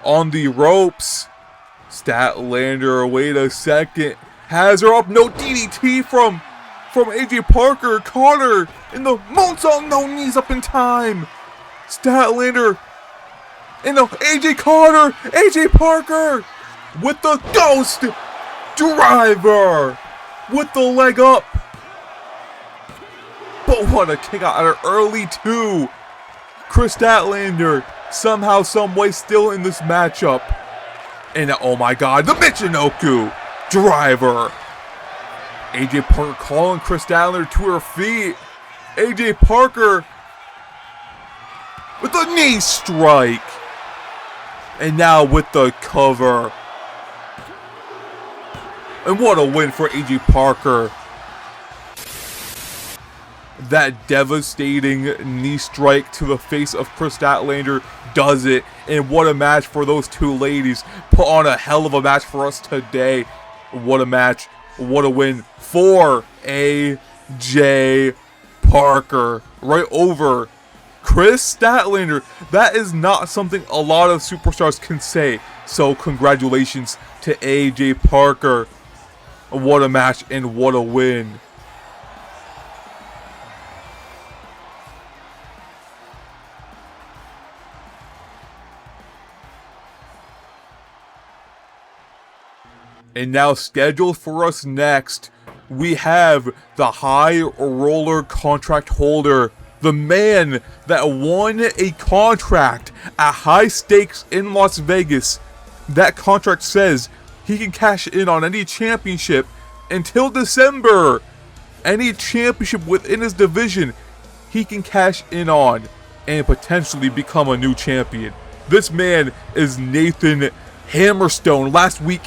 on the ropes. Statlander, wait a second. Has her up. No DDT from AJ Parker. Caught her in the moonsault. No knees up in time. Statlander. And no, AJ Carter, AJ Parker with the ghost driver with the leg up. But what a kick out of early too. Chris Statlander somehow, some way still in this matchup. And oh my god, the Michinoku driver. AJ Parker calling Chris Statlander to her feet. AJ Parker with the knee strike. And now with the cover. And what a win for AJ Parker. That devastating knee strike to the face of Chris Statlander does it. And what a match for those two ladies. Put on a hell of a match for us today. What a match. What a win for AJ Parker. Right over Chris Statlander. That is not something a lot of superstars can say. So congratulations to AJ Parker. What a match and what a win. And now scheduled for us next, we have the high roller contract holder, the man that won a contract at high stakes in Las Vegas. That contract says he can cash in on any championship until December. Any championship within his division, he can cash in on and potentially become a new champion. This man is Nathan Hammerstone. Last week,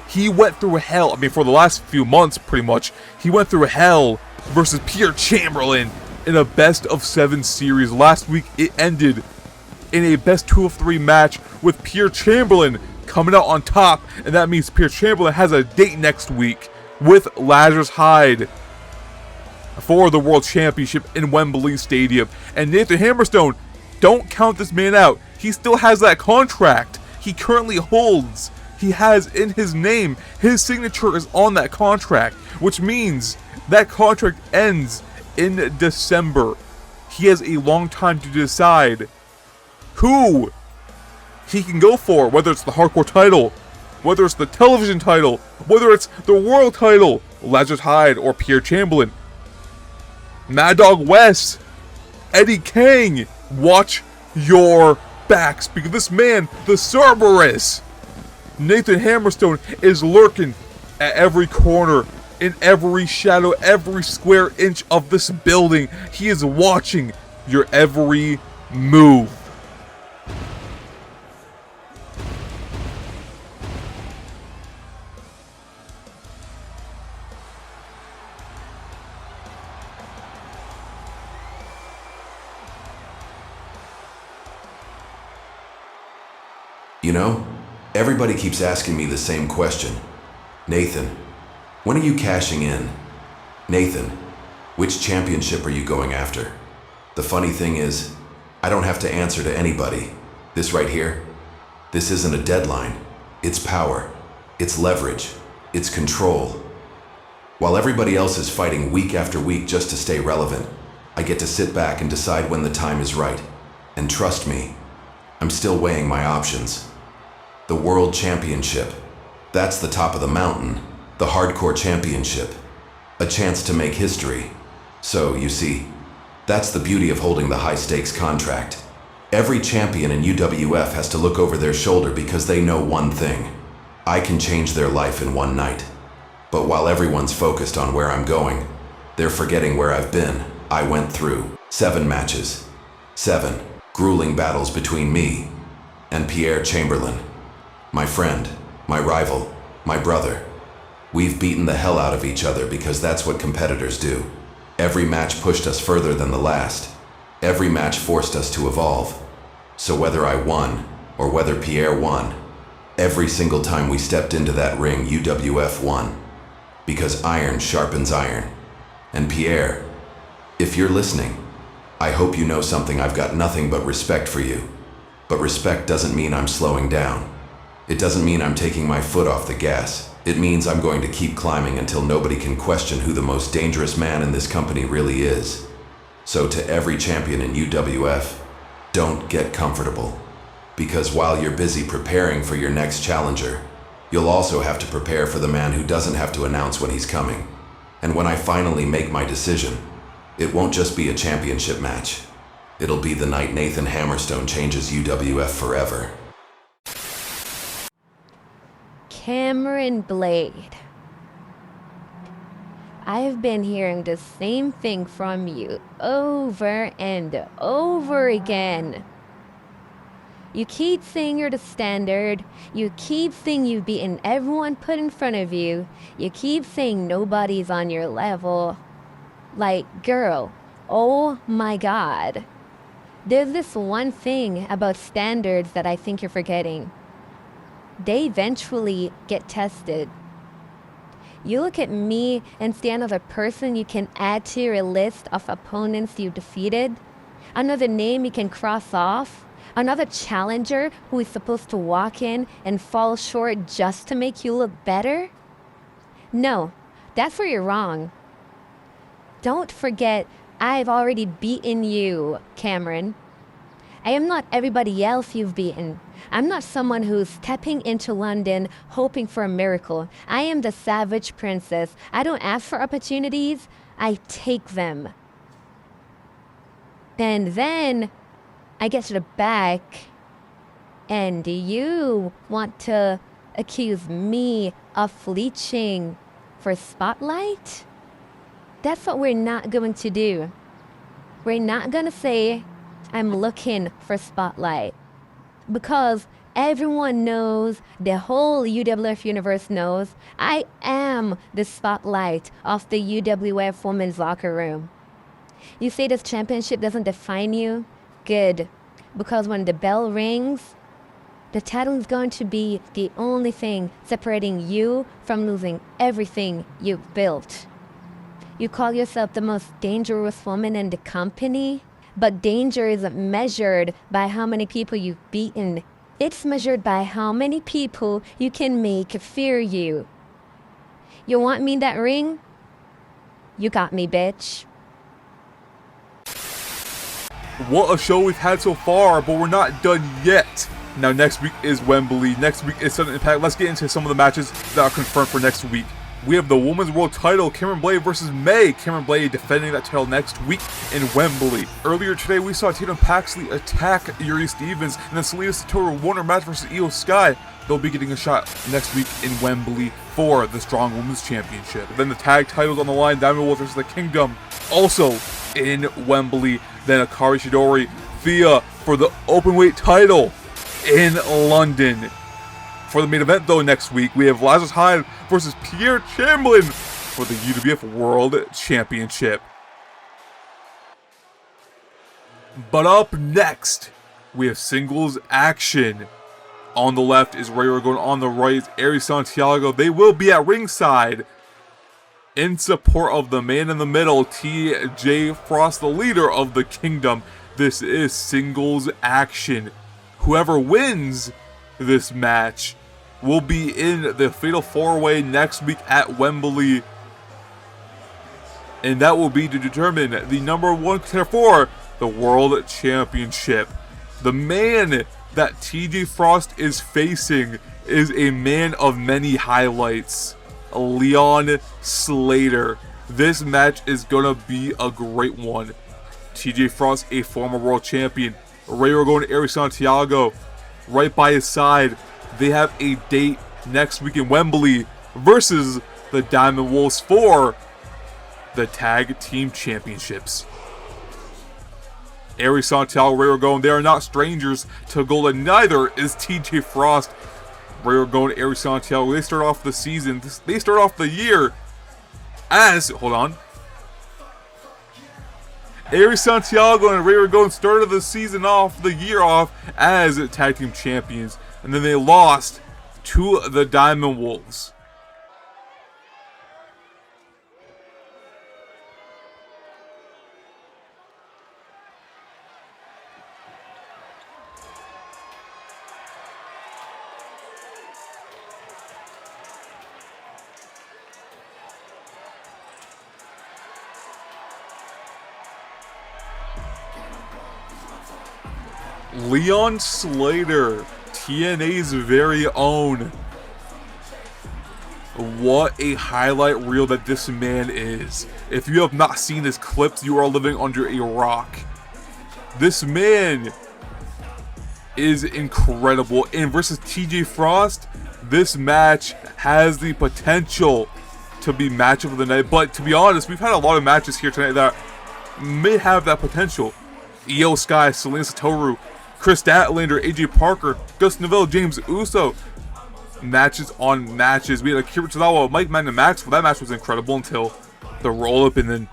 he went through hell. I mean, for the last few months, pretty much, he went through hell versus Pierre Chamberlain in a best of 7 series. Last week, it ended in a best 2 of 3 match with Pierre Chamberlain coming out on top, and that means Pierre Chamberlain has a date next week with Lazarus Hyde for the World Championship in Wembley Stadium. And Nathan Hammerstone, don't count this man out. He still has that contract he currently holds. He has in his name, his signature is on that contract, which means that contract ends in December. He has a long time to decide who he can go for, whether it's the hardcore title, whether it's the television title, whether it's the world title, Lazarus Hyde or Pierre Chamberlain. Mad Dog West, Eddie King, watch your backs, because this man, the Cerberus, Nathan Hammerstone, is lurking at every corner, in every shadow, every square inch of this building. He is watching your every move. You know, everybody keeps asking me the same question. Nathan, when are you cashing in? Nathan, which championship are you going after? The funny thing is, I don't have to answer to anybody. This right here, this isn't a deadline. It's power. It's leverage. It's control. While everybody else is fighting week after week just to stay relevant, I get to sit back and decide when the time is right. And trust me, I'm still weighing my options. The World Championship. That's the top of the mountain. The Hardcore Championship. A chance to make history. So, you see, that's the beauty of holding the high-stakes contract. Every champion in UWF has to look over their shoulder because they know one thing. I can change their life in one night. But while everyone's focused on where I'm going, they're forgetting where I've been. I went through 7 matches. 7 grueling battles between me and Pierre Chamberlain. My friend, my rival, my brother. We've beaten the hell out of each other because that's what competitors do. Every match pushed us further than the last. Every match forced us to evolve. So whether I won or whether Pierre won, every single time we stepped into that ring, UWF won. Because iron sharpens iron. And Pierre, if you're listening, I hope you know something. I've got nothing but respect for you. But respect doesn't mean I'm slowing down. It doesn't mean I'm taking my foot off the gas. It means I'm going to keep climbing until nobody can question who the most dangerous man in this company really is. So to every champion in UWF, don't get comfortable. Because while you're busy preparing for your next challenger, you'll also have to prepare for the man who doesn't have to announce when he's coming. And when I finally make my decision, it won't just be a championship match. It'll be the night Nathan Hammerstone changes UWF forever. Cameron Blade. I've been hearing the same thing from you over and over again. You keep saying you're the standard. You keep saying you've beaten everyone put in front of you. You keep saying nobody's on your level. Like, girl, oh my God. There's this one thing about standards that I think you're forgetting. They eventually get tested. You look at me and see another person you can add to your list of opponents you defeated, another name you can cross off, another challenger who is supposed to walk in and fall short just to make you look better? No, that's where you're wrong. Don't forget, I've already beaten you, Cameron. I am not everybody else you've beaten. I'm not someone who's stepping into London hoping for a miracle. I am the Savage Princess. I don't ask for opportunities, I take them. And then I get to the back, and you want to accuse me of fleeching for spotlight? That's what we're not going to do. We're not going to say, I'm looking for spotlight. Because everyone knows, the whole UWF universe knows, I am the spotlight of the UWF women's locker room. You say this championship doesn't define you? Good. Because when the bell rings, the title is going to be the only thing separating you from losing everything you've built. You call yourself the most dangerous woman in the company, but danger isn't measured by how many people you've beaten. It's measured by how many people you can make fear you. You want me in that ring? You got me, bitch. What a show we've had so far, but we're not done yet. Now next week is Wembley, next week is Sudden Impact. Let's get into some of the matches that are confirmed for next week. We have the Women's World Title, Cameron Blade versus May. Cameron Blade defending that title next week in Wembley. Earlier today, we saw Tatum Paxley attack Yuri Stevens, and then Selena Satoru won her match versus Io Sky. They'll be getting a shot next week in Wembley for the Strong Women's Championship. Then the tag titles on the line, Diamond Wolves versus the Kingdom, also in Wembley. Then Akari Shidori, Thea for the Openweight title in London. For the main event, though, next week, we have Lazarus Hyde versus Pierre Chamberlain for the UWF World Championship. But up next, we have singles action. On the left is Ray Orgon, on the right is Aries Santiago. They will be at ringside in support of the man in the middle, TJ Frost, the leader of the Kingdom. This is singles action. Whoever wins this match will be in the Fatal 4-Way next week at Wembley. And that will be to determine the #1 contender for the World Championship. The man that TJ Frost is facing is a man of many highlights, Leon Slater. This match is gonna be a great one. TJ Frost, a former world champion. Ray Orgon and Aries Santiago right by his side. They have a date next week in Wembley versus the Diamond Wolves for the Tag Team Championships. Aries Santiago, Ray Orgon, they are not strangers to gold, and neither is TJ Frost. Ray Orgon and Aries Santiago, they start off the season, they start off the year as, Aries Santiago and Ray Orgon started the year off as tag team champions, and then they lost to the Diamond Wolves. Leon Slater, TNA's very own. What a highlight reel that this man is. If you have not seen his clips, you are living under a rock. This man is incredible. And versus TJ Frost, this match has the potential to be match of the night. But to be honest, we've had a lot of matches here tonight that may have that potential. Io Sky, Selena Satoru, Chris Statlander, AJ Parker, Gus Neville, James Uso. Matches on matches. We had Akira Tozawa, Mike Madden Max. Well, that match was incredible until the roll up, and then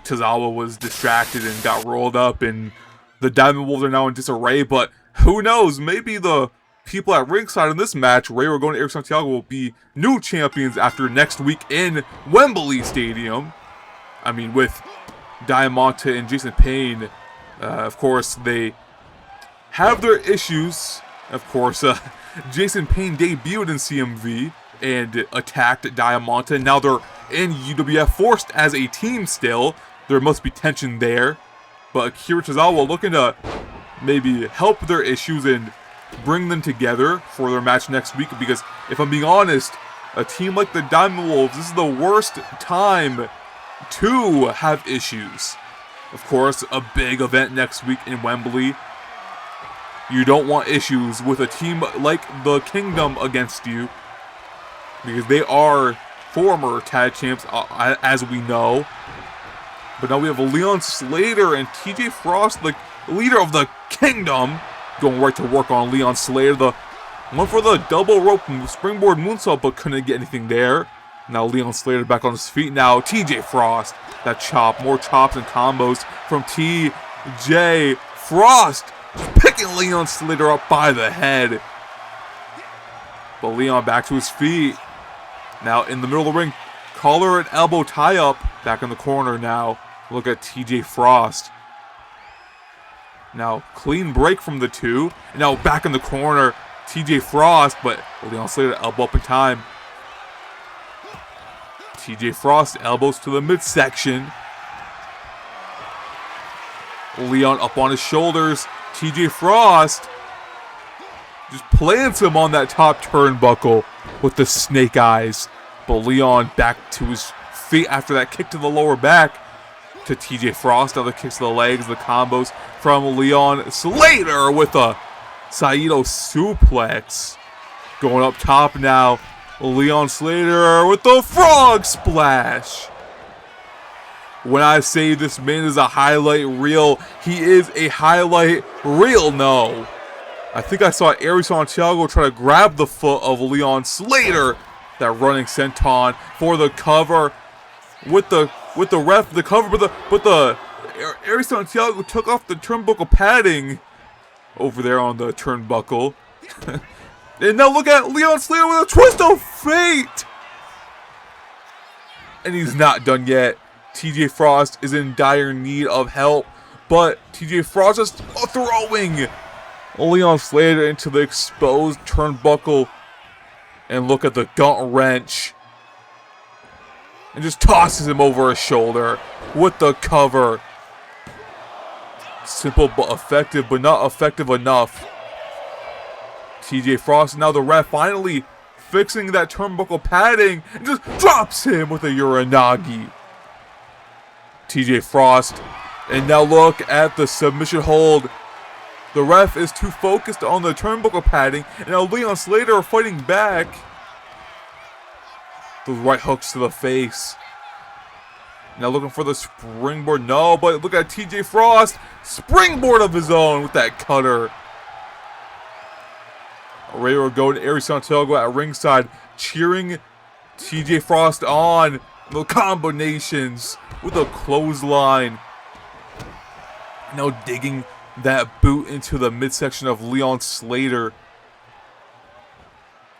Tozawa was distracted and got rolled up, and the Diamond Wolves are now in disarray. But who knows? Maybe the people at ringside in this match, Ray Orgon and Aries Santiago, will be new champions after next week in Wembley Stadium. I mean, with Diamante and Jason Payne, of course, they have their issues. Of course, Jason Payne debuted in CMV and attacked Diamante. Now they're in UWF forced as a team still. There must be tension there. But Akira Tozawa looking to maybe help their issues and bring them together for their match next week. Because if I'm being honest, a team like the Diamond Wolves, this is the worst time to have issues. Of course, a big event next week in Wembley. You don't want issues with a team like the Kingdom against you, because they are former tag champs, as we know. But now we have Leon Slater and TJ Frost, the leader of the Kingdom, going right to work on Leon Slater. The one for the double rope springboard moonsault, but couldn't get anything there. Now Leon Slater back on his feet. Now TJ Frost, that chop, more chops and combos from TJ Frost, just picking Leon Slater up by the head. But Leon back to his feet. Now in the middle of the ring, collar and elbow tie up. Back in the corner now. Look at TJ Frost. Now clean break from the two. And now back in the corner, TJ Frost, but Leon Slater elbow up in time. TJ Frost elbows to the midsection. Leon up on his shoulders. TJ Frost just plants him on that top turnbuckle with the snake eyes. But Leon back to his feet after that kick to the lower back to TJ Frost. Other kicks to the legs, the combos from Leon Slater with a Saito suplex. Going up top now, Leon Slater with the frog splash. When I say this man is a highlight reel, he is a highlight reel. No. I think I saw Ari Santiago try to grab the foot of Leon Slater. That running senton for the cover with the ref, the cover, but the Ari Santiago took off the turnbuckle padding over there on the turnbuckle. And now look at Leon Slater with a twist of fate. And he's not done yet. TJ Frost is in dire need of help, but TJ Frost is throwing Leon Slater into the exposed turnbuckle. And look at the gaunt wrench. And just tosses him over his shoulder with the cover. Simple but effective, but not effective enough. TJ Frost, now the ref, finally fixing that turnbuckle padding, and just drops him with a Uranagi. TJ Frost, and now look at the submission hold. The ref is too focused on the turnbuckle padding, and now Leon Slater are fighting back. Those right hooks to the face. Now looking for the springboard. No, but look at TJ Frost. Springboard of his own with that cutter. Ray will go to Ari Santiago at ringside, cheering TJ Frost on. The combinations with a clothesline. Now digging that boot into the midsection of Leon Slater.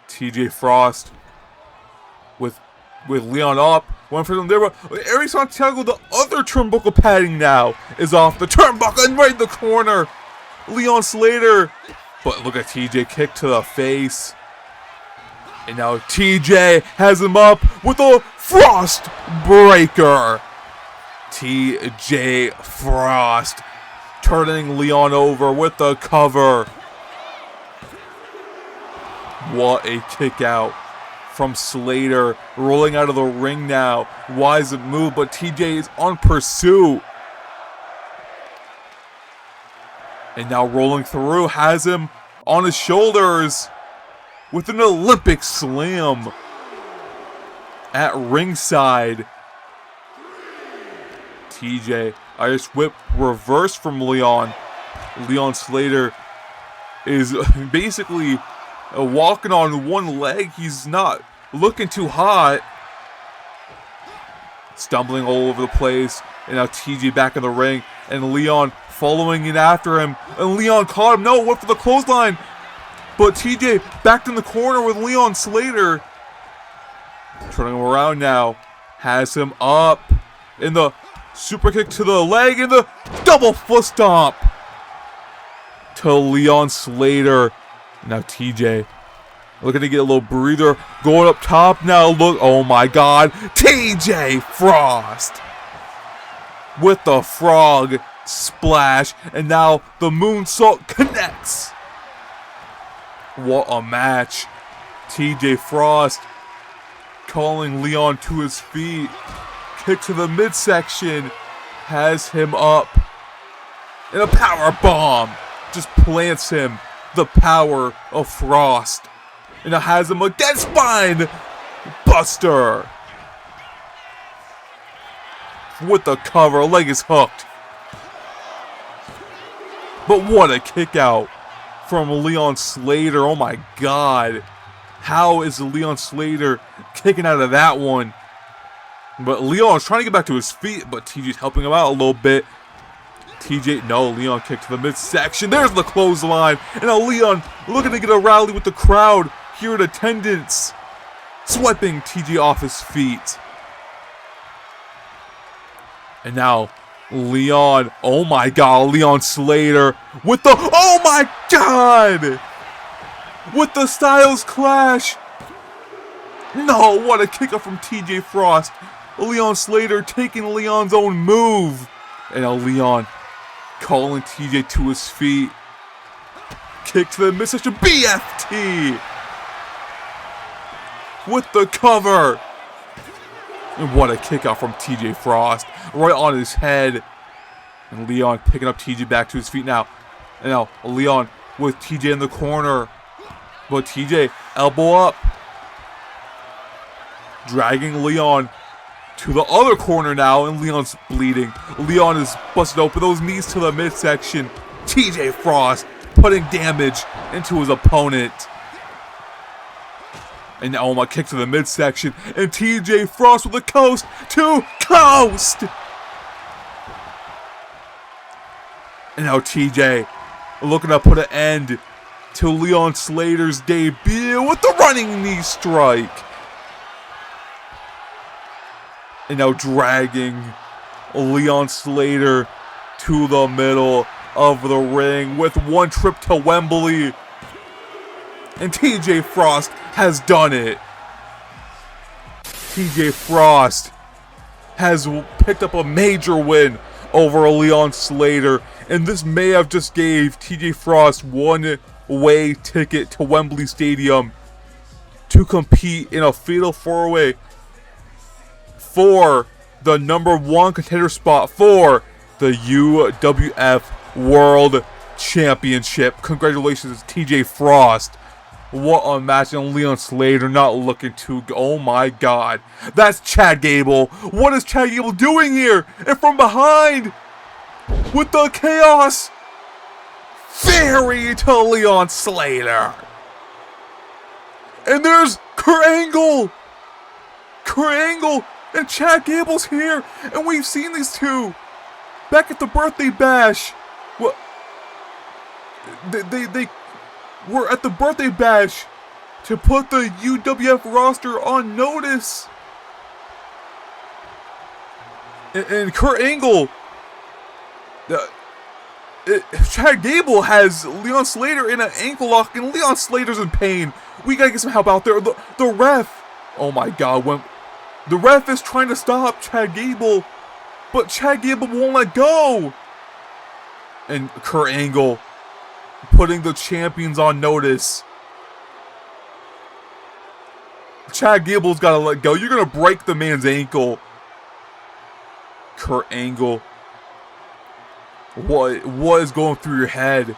TJ Frost with Leon up. One for them there, but Ari Santiago, the other turnbuckle padding now is off the turnbuckle and right in the corner. Leon Slater. But look at TJ kick to the face. And now TJ has him up with a Frost Breaker. TJ Frost turning Leon over with the cover. What a kick out from Slater. Rolling out of the ring now. Wise move, but TJ is on pursuit. And now rolling through, has him on his shoulders with an Olympic slam at ringside. TJ, Irish whip reverse from Leon. Leon Slater is basically walking on one leg. He's not looking too hot. Stumbling all over the place. And now TJ back in the ring. And Leon following in after him. And Leon caught him. No, went for the clothesline. But TJ backed in the corner with Leon Slater. Turning him around now. Has him up. In the super kick to the leg. And the double foot stomp to Leon Slater. Now TJ looking to get a little breather. Going up top now. Look. Oh my God. TJ Frost with the frog Splash. And now the moonsault connects. What a match. TJ Frost calling Leon to his feet. Kick to the midsection. Has him up. And a power bomb. Just plants him. The power of Frost. And now has him against spine buster. With the cover. Leg is hooked. But what a kick out from Leon Slater. Oh my god. How is Leon Slater kicking out of that one? But Leon's trying to get back to his feet, but TJ's helping him out a little bit. TJ, no, Leon kicked to the midsection. There's the clothesline. And now Leon looking to get a rally with the crowd here in attendance. Swiping TJ off his feet. And now Leon, oh my god, Leon Slater with the, oh my god! With the Styles Clash. No, what a kick up from TJ Frost. Leon Slater taking Leon's own move. And now Leon calling TJ to his feet. Kick to the midsection. BFT. With the cover. And what a kick out from TJ Frost. Right on his head. And Leon picking up TJ back to his feet now. And now Leon with TJ in the corner. But TJ, elbow up. Dragging Leon to the other corner now, and Leon's bleeding. Leon is busted open, those knees to the midsection. TJ Frost putting damage into his opponent. And now my kick to the midsection, and TJ Frost with the coast to coast. And now TJ looking to put an end to Leon Slater's debut with the running knee strike. And now dragging Leon Slater to the middle of the ring with one trip to Wembley. And TJ Frost has done it. TJ Frost has picked up a major win over Leon Slater. And this may have just gave TJ Frost one-way ticket to Wembley Stadium to compete in a fatal four-way for the #1 contender spot for the UWF World Championship. Congratulations to TJ Frost. What a match, and Leon Slater not looking too good. Oh my god. That's Chad Gable. What is Chad Gable doing here? And from behind, with the chaos, Fairy to Leon Slater. And there's Kurt Angle. Kurt Angle and Chad Gable's here. And we've seen these two back at the birthday bash. Well, they were at the birthday bash to put the UWF roster on notice. And Kurt Angle, Chad Gable has Leon Slater in an ankle lock, and Leon Slater's in pain. We gotta get some help out there. The ref, oh my god, the ref is trying to stop Chad Gable, but Chad Gable won't let go. And Kurt Angle putting the champions on notice. Chad Gable's gotta let go. You're gonna break the man's ankle. Kurt Angle, what is going through your head?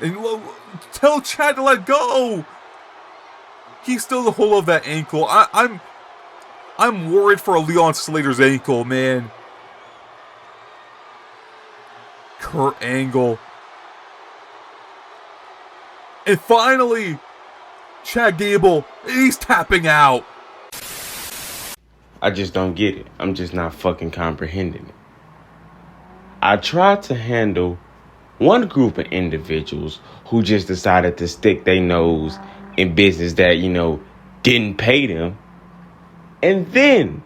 And tell Chad to let go. He's still the whole of that ankle. I'm worried for Leon Slater's ankle, man. Kurt Angle. And finally, Chad Gable, he's tapping out. I just don't get it. I'm just not fucking comprehending it. I tried to handle one group of individuals who just decided to stick their nose in business that, didn't pay them. And then,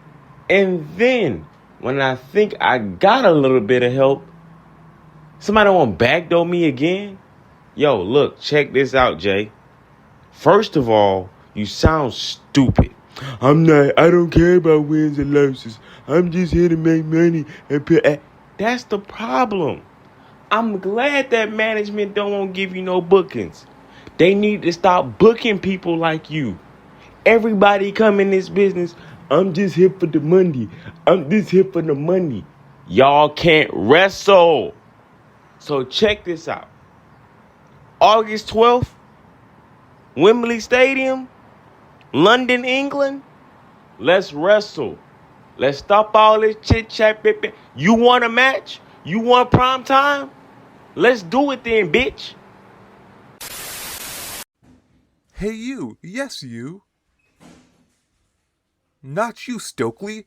when I think I got a little bit of help, somebody want to backdoor me again? Yo, look, check this out, Jay. First of all, you sound stupid. I don't care about wins and losses. I'm just here to make money and pay. That's the problem. I'm glad that management don't want to give you no bookings. They need to stop booking people like you. Everybody come in this business, I'm just here for the money. I'm just here for the money. Y'all can't wrestle. So check this out. August 12th, Wembley Stadium, London, England. Let's wrestle. Let's stop all this chit chat. You want a match? You want prime time? Let's do it then, bitch. Hey you, yes you. Not you, Stokely.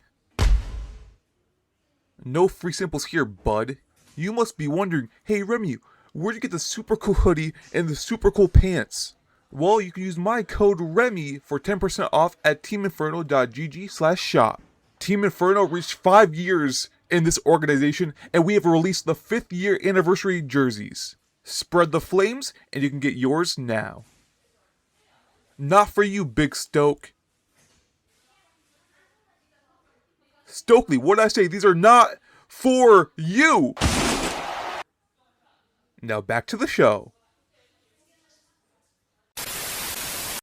No free samples here, bud. You must be wondering, hey Remy, where'd you get the super cool hoodie and the super cool pants? Well, you can use my code REMY for 10% off at teaminferno.gg/shop. Team Inferno reached 5 years in this organization, and we have released the 5th year anniversary jerseys. Spread the flames, and you can get yours now. Not for you, Big Stoke. Stokely, what did I say? These are not for you! Now back to the show.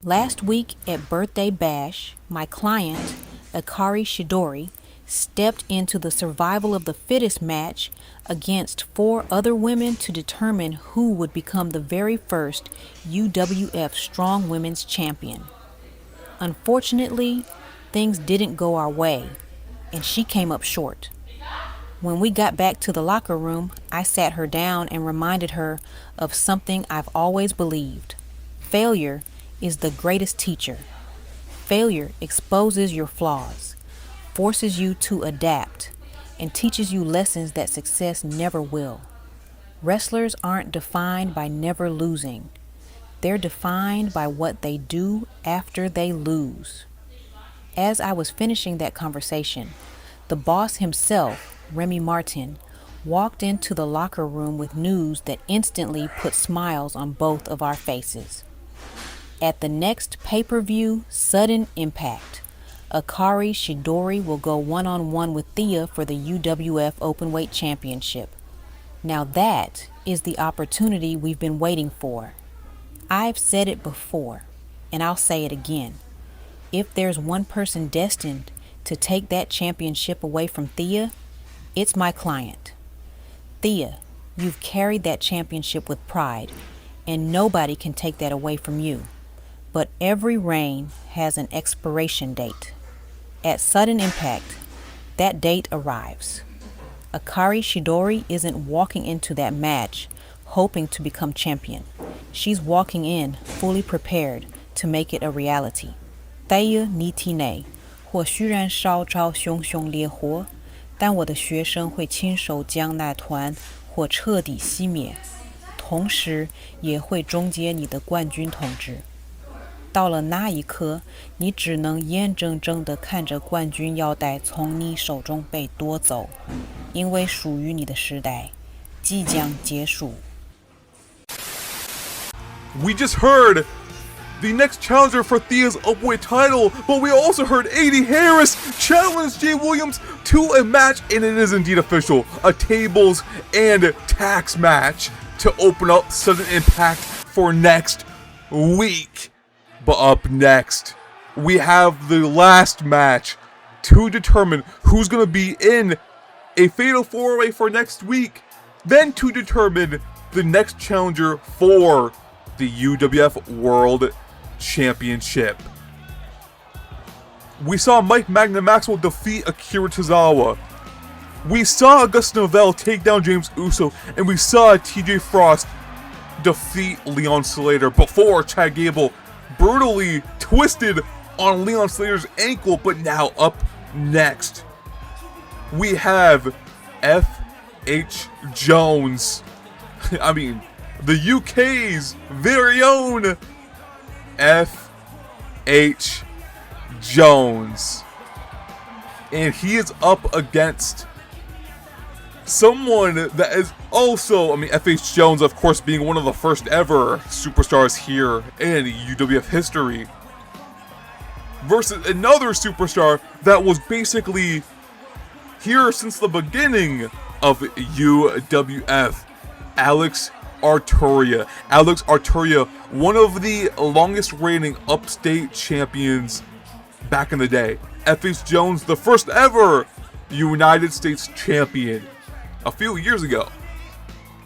Last week at Birthday Bash, my client, Akari Shidori, stepped into the survival of the fittest match against 4 other women to determine who would become the very first UWF Strong Women's Champion. Unfortunately, things didn't go our way, and she came up short. When we got back to the locker room, I sat her down and reminded her of something I've always believed. Failure is the greatest teacher. Failure exposes your flaws, forces you to adapt, and teaches you lessons that success never will. Wrestlers aren't defined by never losing. They're defined by what they do after they lose. As I was finishing that conversation, the boss himself, Remy Martin, walked into the locker room with news that instantly put smiles on both of our faces. At the next pay-per-view, Sudden Impact, Akari Shidori will go one-on-one with Thea for the UWF Openweight Championship. Now that is the opportunity we've been waiting for. I've said it before, and I'll say it again. If there's one person destined to take that championship away from Thea, it's my client. Thea, you've carried that championship with pride, and nobody can take that away from you. But every reign has an expiration date. At Sudden Impact, that date arrives. Akari Shidori isn't walking into that match hoping to become champion. She's walking in fully prepared to make it a reality. Thea ni Tine, 我虽然烧着熊熊烈火，但我的学生会亲手将那团火彻底熄灭，同时也会终结你的冠军统治。到了那一刻，你只能眼睁睁地看着冠军腰带从你手中被夺走，因为属于你的时代即将结束。 We just heard the next challenger for Thea's Upweight title, but we also heard A.D. Harris challenge Jay Williams to a match, and it is indeed official, a tables and tax match to open up Sudden Impact for next week. But up next, we have the last match to determine who's going to be in a Fatal 4-Way for next week, then to determine the next challenger for the UWF World Championship. We saw Mike Magna Maxwell defeat Akira Tozawa. We saw Augusta Novell take down James Uso, and we saw TJ Frost defeat Leon Slater before Chad Gable brutally twisted on Leon Slater's ankle. But now up next, we have F.H. Jones. I mean, the UK's very own F.H. Jones. And he is up against someone that is also, I mean, F.H. Jones, of course, being one of the first ever superstars here in UWF history. versus another superstar that was basically here since the beginning of UWF, Alex Arturia. Alex Arturia, one of the longest reigning upstate champions back in the day. F.H. Jones, the first ever United States champion a few years ago.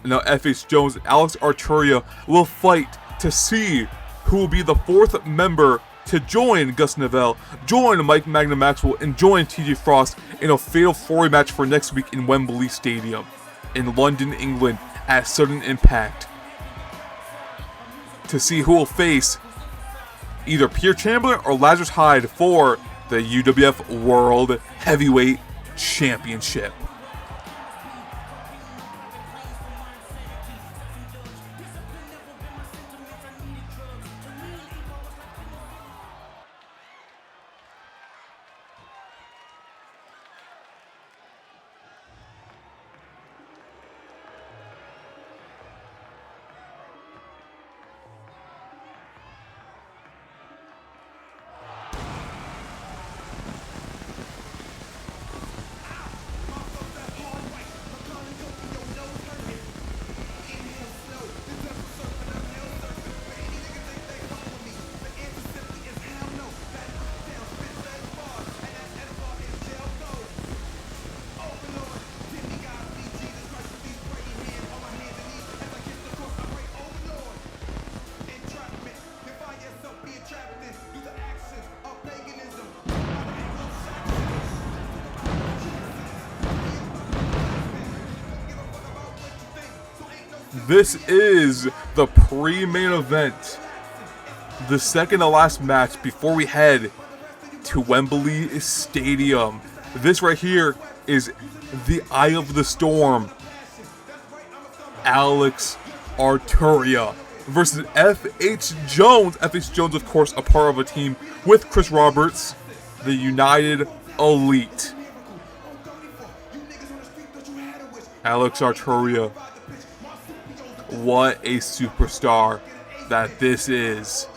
Now F.H. Jones, Alex Arturia will fight to see who will be the fourth member to join Gus Neville, join Mike Magnum Maxwell, and join TJ Frost in a fatal four-way match for next week in Wembley Stadium in London, England at Sudden Impact. To see who will face either Pierre Chamberlain or Lazarus Hyde for the UWF World Heavyweight Championship. This is the pre-main event, the second to last match before we head to Wembley Stadium. This right here is the Eye of the Storm, Alex Arturia versus F.H. Jones. F.H. Jones, of course, a part of a team with Chris Roberts, the United Elite. Alex Arturia. What a superstar that this is.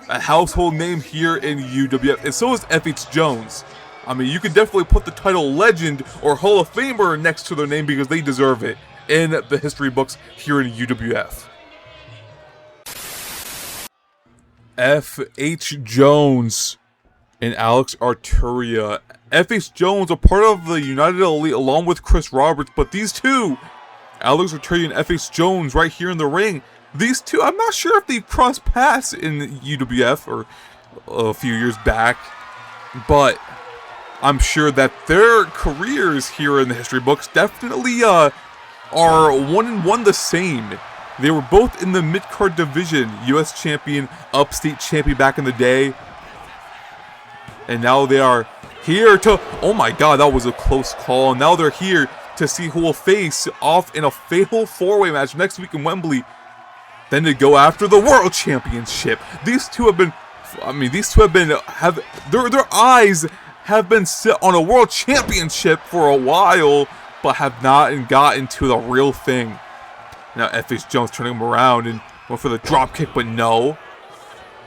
A household name here in UWF, and so is F.H. Jones. I mean, you could definitely put the title Legend or Hall of Famer next to their name because they deserve it in the history books here in UWF. F.H. Jones and Alex Arturia. F.H. Jones, a part of the United Elite along with Chris Roberts, but these two, Alex Arturia and F.H. Jones right here in the ring. These two, I'm not sure if they crossed paths in UWF or a few years back, but I'm sure that their careers here in the history books definitely are 1-1 the same. They were both in the mid-card division, U.S. champion, upstate champion back in the day. And now they are here to, oh my god, that was a close call. Now they're here to see who will face off in a fatal four-way match next week in Wembley. Then to go after the World Championship. These two have been, their eyes have been set on a World Championship for a while, but have not gotten to the real thing. Now F.H. Jones turning him around and went for the drop kick, but no.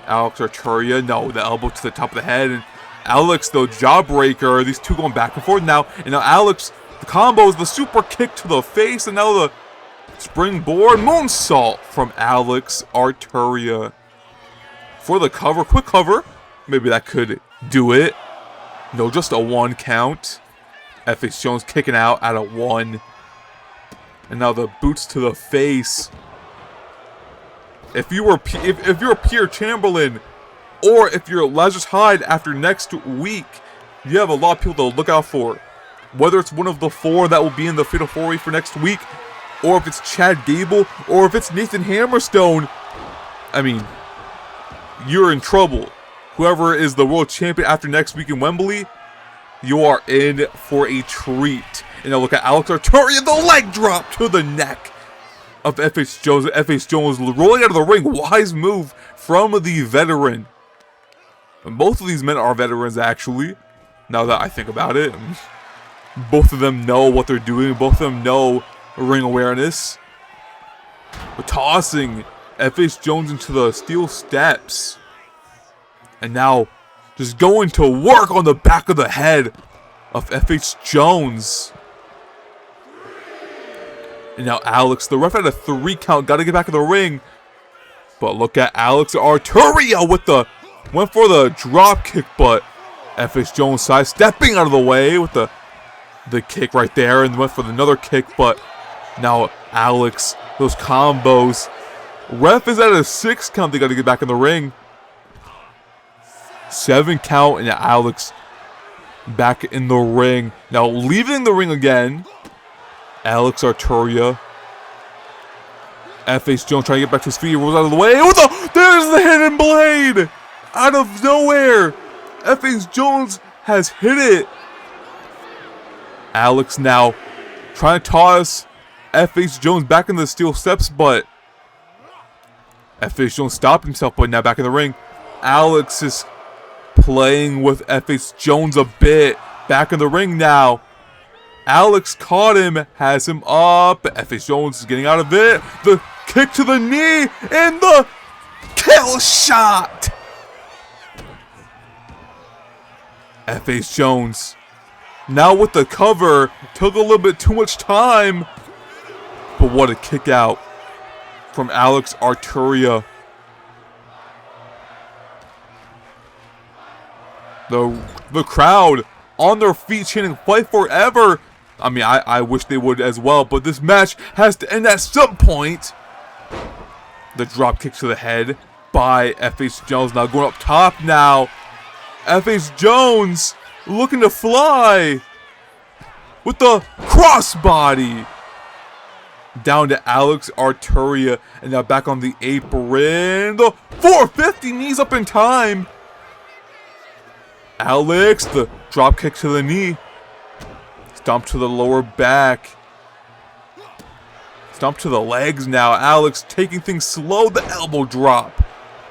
Alex Arturia, no, the elbow to the top of the head. And Alex, though, jawbreaker. These two going back and forth now. And now Alex, the combo is the super kick to the face, and now the springboard moonsault from Alex Arturia. For the cover, quick cover. Maybe that could do it. No, just a 1 count. F.H. Jones kicking out at a 1. And now the boots to the face. If you're Pierre Chamberlain, or if you're Lazarus Hyde after next week, you have a lot of people to look out for. Whether it's one of the 4 that will be in the Fatal 4-Way for next week, or if it's Chad Gable, or if it's Nathan Hammerstone, I mean, you're in trouble. Whoever is the world champion after next week in Wembley, you are in for a treat. And now look at Alex Arturia, the leg drop to the neck of F.H. Jones. F.H. Jones rolling out of the ring. Wise move from the veteran. And both of these men are veterans, actually, now that I think about it. Both of them know what they're doing. Both of them know ring awareness. We're tossing F.H. Jones into the steel steps. And now just going to work on the back of the head of FH Jones. And now Alex, the ref had a 3 count, got to get back in the ring. But look at Alex Arturia with went for the drop kick, but FH Jones sidestepping out of the way with the kick right there, and went for another kick, but now Alex, those combos. Ref is at a 6 count, they got to get back in the ring. 7 count, and Alex back in the ring. Now leaving the ring again, Alex Arturia. FH Jones trying to get back to his feet, rolls out of the way. There's the hidden blade! Out of nowhere! FH Jones has hit it. Alex now trying to toss FH Jones back in the steel steps, but FH Jones stopped himself, but now back in the ring. Alex is playing with FH Jones a bit. Back in the ring now. Alex caught him, has him up. FH Jones is getting out of it. The kick to the knee and the kill shot. FH Jones now with the cover. Took a little bit too much time, but what a kick out from Alex Arturia. The crowd on their feet chanting "Fight Forever." I mean, I wish they would as well, but this match has to end at some point. The drop kick to the head by FH Jones. Now going up top now. FH Jones looking to fly with the crossbody. Down to Alex Arturia, and now back on the apron. The 450 knees up in time. Alex, the drop kick to the knee. Stomp to the lower back. Stomp to the legs now. Alex taking things slow. The elbow drop.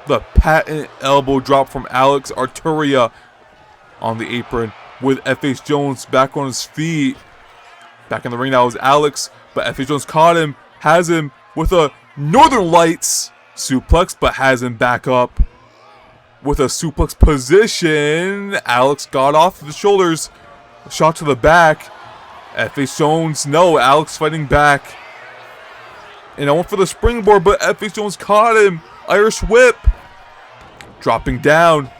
The patent elbow drop from Alex Arturia on the apron with FH Jones back on his feet. Back in the ring now is Alex, but FH Jones caught him. Has him with a Northern Lights suplex, but has him back up with a suplex position. Alex got off the shoulders. Shot to the back. FH Jones, no, Alex fighting back. And I went for the springboard, but FH Jones caught him. Irish whip. Dropping down.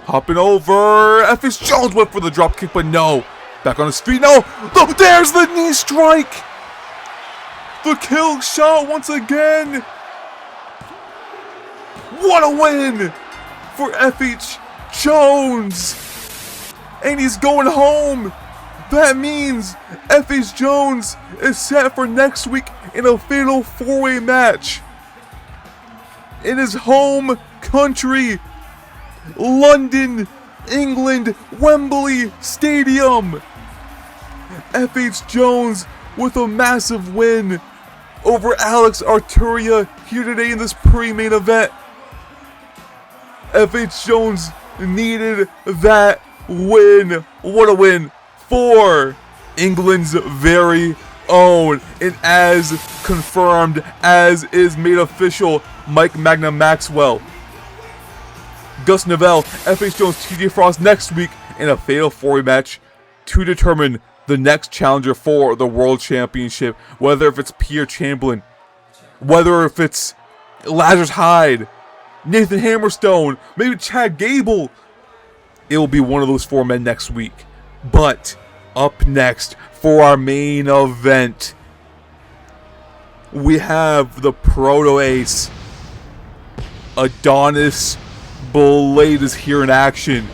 Hopping over. FH Jones went for the drop kick, but no. Back on his feet. No. There's the knee strike. The kill shot once again. What a win for FH Jones. And he's going home. That means FH Jones is set for next week in a fatal 4-way match in his home country, London, England, Wembley Stadium. FH Jones with a massive win over Alex Arturia here today in this pre-main event. FH Jones needed that win. What a win for England's very own, and as confirmed, as is made official, Mike Magna Maxwell, Gus Novell, FH Jones, TJ Frost next week in a fatal 4-way match to determine the next challenger for the World Championship. Whether if it's Pierre Chamberlain, whether if it's Lazarus Hyde, Nathan Hammerstone, maybe Chad Gable, it will be one of those 4 men next week. But up next for our main event, we have the Proto Ace. Adonis Blade is here in action.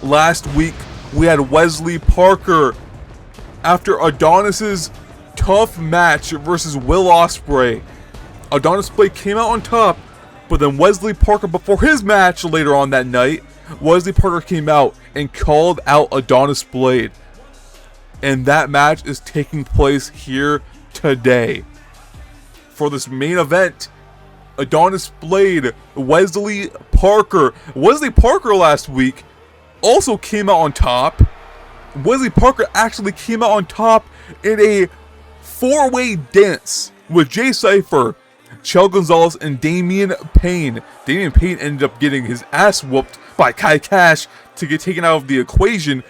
Last week we had Wesley Parker after Adonis's tough match versus Will Ospreay. Adonis Blade came out on top, but then Wesley Parker, before his match later on that night, Wesley Parker came out and called out Adonis Blade. And that match is taking place here today. For this main event, Adonis Blade, Wesley Parker. Wesley Parker last week also came out on top. Wesley Parker actually came out on top in a 4-way dance with Jay Cypher, Chel Gonzalez, and Damian Payne. Damian Payne ended up getting his ass whooped by Kai Cash to get taken out of the equation.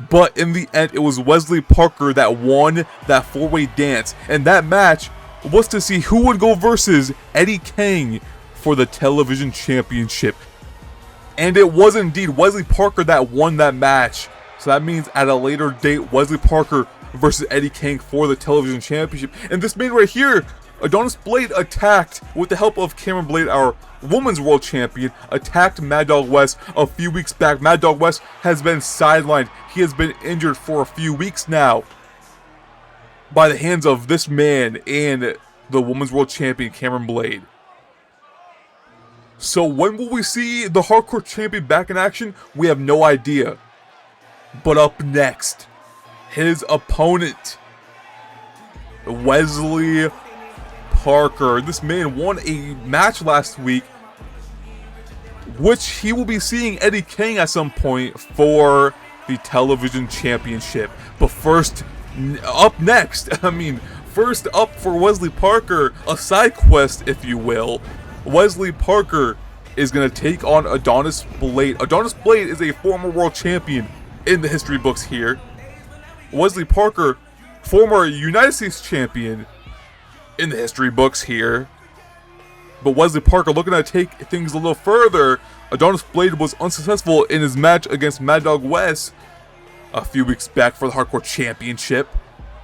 But in the end, it was Wesley Parker that won that four-way dance. And that match was to see who would go versus Eddie King for the television championship. And it was indeed Wesley Parker that won that match. So that means at a later date, Wesley Parker versus Eddie King for the television championship. And this main right here, Adonis Blade attacked, with the help of Cameron Blade, our women's world champion, attacked Mad Dog West a few weeks back. Mad Dog West has been sidelined. He has been injured for a few weeks now by the hands of this man and the women's world champion, Cameron Blade. So when will we see the hardcore champion back in action? We have no idea. But up next, his opponent, Wesley Parker. This man won a match last week, which he will be seeing Eddie King at some point for the television championship. But first up for Wesley Parker, a side quest, if you will. Wesley Parker is going to take on Adonis Blade. Adonis Blade is a former world champion in the history books here. Wesley Parker, former United States champion in the history books here. But Wesley Parker looking to take things a little further. Adonis Blade was unsuccessful in his match against Mad Dog West a few weeks back for the Hardcore Championship.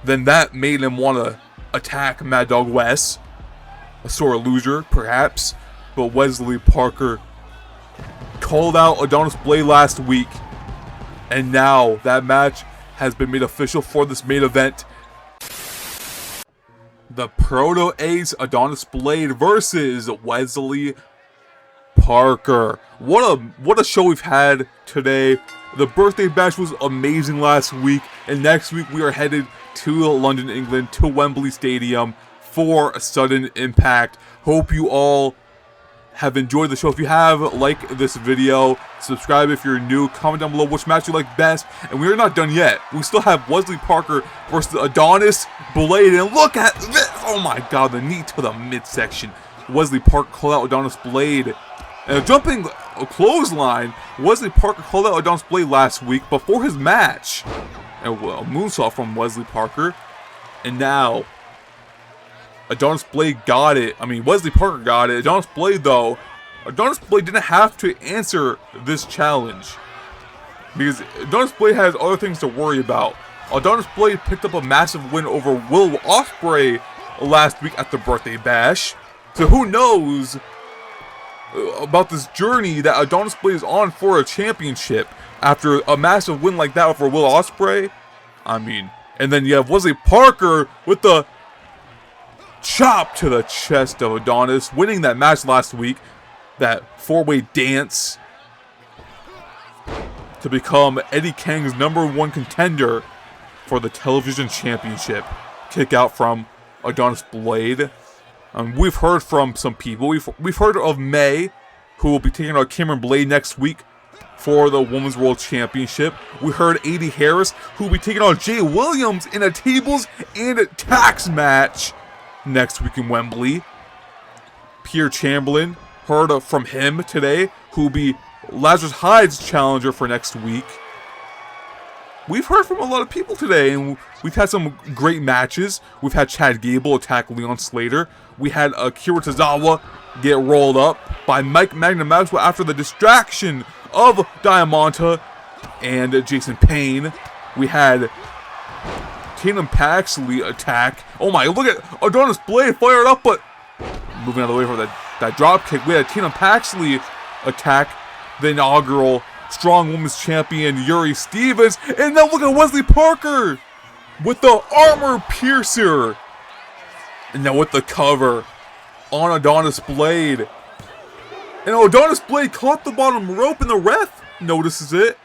Then that made him want to attack Mad Dog West. A sore loser, perhaps. But Wesley Parker called out Adonis Blade last week. And now that match has been made official for this main event. The Proto Ace Adonis Blade versus Wesley Parker. What a show we've had today. The birthday bash was amazing last week, and next week we are headed to London, England, to Wembley Stadium for a sudden impact. Hope you all have enjoyed the show. If you have, like this video, subscribe if you're new, comment down below which match you like best, and we are not done yet. We still have Wesley Parker versus Adonis Blade, and look at this! Oh my god, the knee to the midsection. Wesley Parker called out Adonis Blade, and a jumping clothesline. Wesley Parker called out Adonis Blade last week before his match, and a moonsault from Wesley Parker, and now Adonis Blade got it. Wesley Parker got it. Adonis Blade, though, Adonis Blade didn't have to answer this challenge because Adonis Blade has other things to worry about. Adonis Blade picked up a massive win over Will Ospreay last week at the birthday bash. So who knows about this journey that Adonis Blade is on for a championship after a massive win like that over Will Ospreay? And then you have Wesley Parker with the chop to the chest of Adonis, winning that match last week, that four-way dance, to become Eddie King's #1 contender for the television championship. Kick out from Adonis Blade. We've heard from some people. We've heard of May, who will be taking on Cameron Blade next week for the Women's World Championship. We heard A.D. Harris, who will be taking on Jay Williams in a tables and tax match next week in Wembley. Pierre Chamberlain, heard from him today, who will be Lazarus Hyde's challenger for next week. We've heard from a lot of people today, and we've had some great matches. We've had Chad Gable attack Leon Slater. We had Akira Tozawa get rolled up by Mike Magnum Maxwell after the distraction of Diamante and Jason Payne. We had Tatum Paxley attack. Oh my, look at Adonis Blade fired up, but moving out of the way for that drop kick. We had Tatum Paxley attack the inaugural Strong Women's Champion Yuri Stevens. And now look at Wesley Parker with the armor piercer. And now with the cover on Adonis Blade. And Adonis Blade caught the bottom rope and the ref notices it.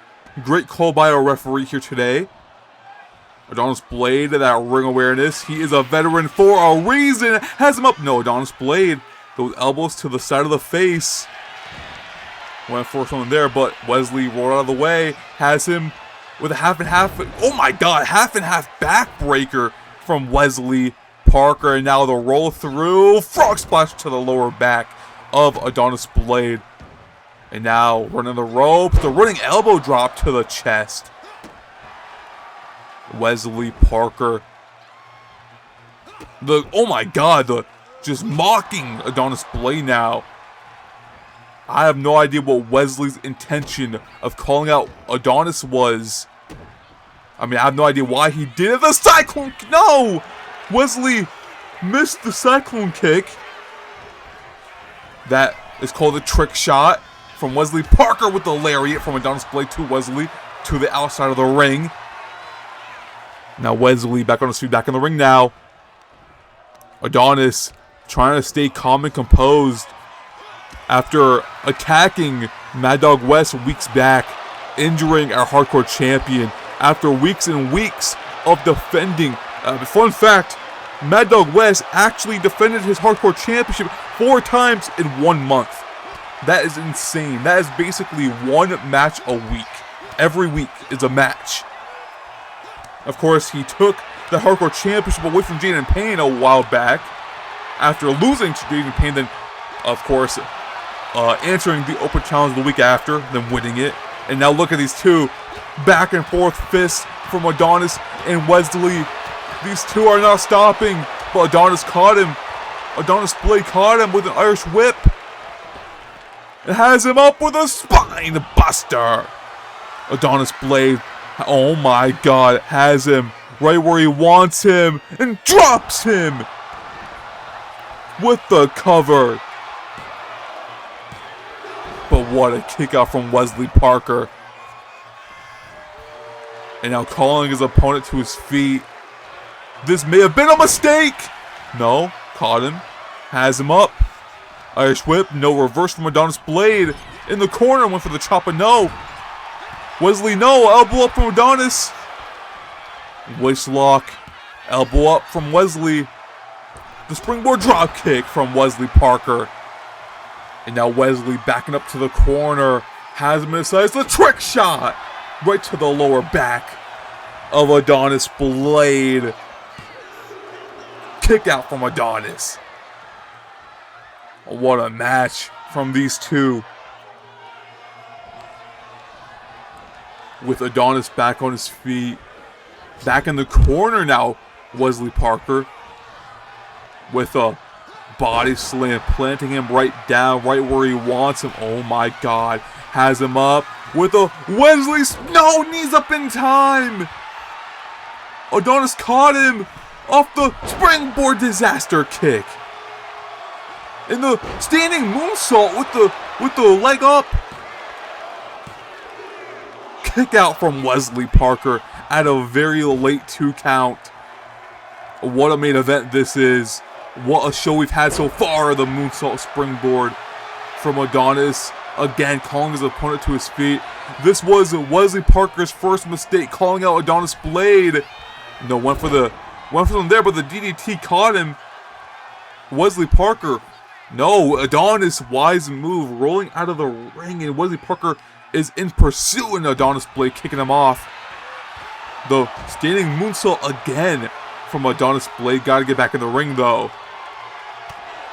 Great call by our referee here today. Adonis Blade, that ring awareness. He is a veteran for a reason. Has him up. No, Adonis Blade. Those elbows to the side of the face. Went for something there, but Wesley rolled out of the way. Has him with a half and half. Oh my god, half and half backbreaker from Wesley Parker. And now the roll through. Frog splash to the lower back of Adonis Blade. And now running the ropes, the running elbow drop to the chest. Wesley Parker. Oh my god, just mocking Adonis Blade now. I have no idea what Wesley's intention of calling out Adonis was. I mean, I have no idea why he did it. The Cyclone, no! Wesley missed the Cyclone kick. That is called a trick shot from Wesley Parker with the lariat from Adonis Blade to Wesley to the outside of the ring. Now Wesley back on his feet, back in the ring now. Adonis trying to stay calm and composed after attacking Mad Dog West weeks back, injuring our hardcore champion after weeks and weeks of defending. Fun fact, Mad Dog West actually defended his hardcore championship 4 times in 1 month. That is insane. That is basically 1 match a week. Every week is a match. Of course, he took the hardcore championship away from Jaden Payne a while back after losing to Jaden Payne, then of course answering the open challenge the week after, then winning it. And now look at these two back and forth fists from Adonis and Wesley. These two are not stopping, but Adonis caught him. Adonis Blade caught him with an Irish whip. It has him up with a spine buster. Adonis Blade, oh my god, has him right where he wants him and drops him with the cover. But what a kick out from Wesley Parker. And now calling his opponent to his feet. This may have been a mistake. No, caught him, has him up. Irish whip, no reverse from Adonis Blade. In the corner, went for the chop, but no. Wesley, no, elbow up from Adonis. Waist lock, elbow up from Wesley. The springboard drop kick from Wesley Parker. And now Wesley backing up to the corner. Has him in his sights. The trick shot right to the lower back of Adonis Blade. Kick out from Adonis. What a match from these two. With Adonis back on his feet. Back in the corner now, Wesley Parker. With a body slam, planting him right down, right where he wants him. Oh my god. Has him up with a Wesley. No, knees up in time. Adonis caught him off the springboard disaster kick. And the standing moonsault with the leg up. Kick out from Wesley Parker at a very late 2 count. What a main event this is. What a show we've had so far. The moonsault springboard from Adonis. Again, calling his opponent to his feet. This was Wesley Parker's first mistake, calling out Adonis Blade. No, went for them there, but the DDT caught him. Wesley Parker. No, Adonis, wise move, rolling out of the ring, and Wesley Parker is in pursuit, and Adonis Blade kicking him off. The standing moonsault again from Adonis Blade. Got to get back in the ring, though.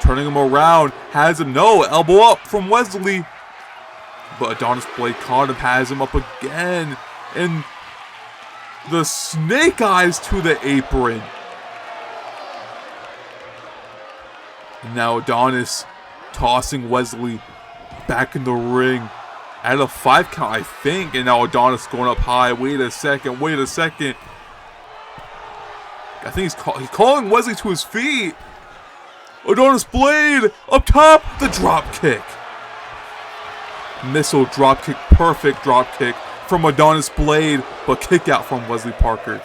Turning him around, has him, no, elbow up from Wesley. But Adonis Blade caught him, has him up again. And the snake eyes to the apron. And now Adonis tossing Wesley back in the ring at a 5 count, I think. And now Adonis going up high. Wait a second. I think he's calling Wesley to his feet. Adonis Blade up top. The drop kick. Missile drop kick. Perfect drop kick from Adonis Blade. But kick out from Wesley Parker.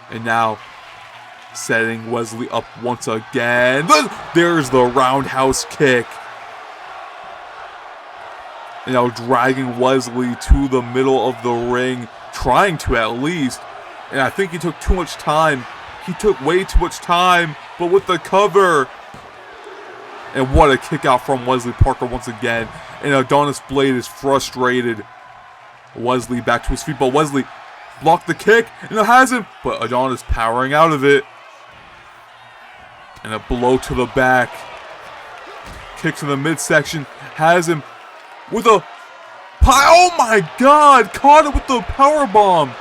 And now setting Wesley up once again. There's the roundhouse kick. And now dragging Wesley to the middle of the ring. Trying to at least. And I think he took too much time. He took way too much time. But with the cover. And what a kick out from Wesley Parker once again. And Adonis Blade is frustrated. Wesley back to his feet. But Wesley blocked the kick. And it has him. But Adonis powering out of it. And a blow to the back. Kick to the midsection. Has him. with a oh my god, caught it with the power bomb.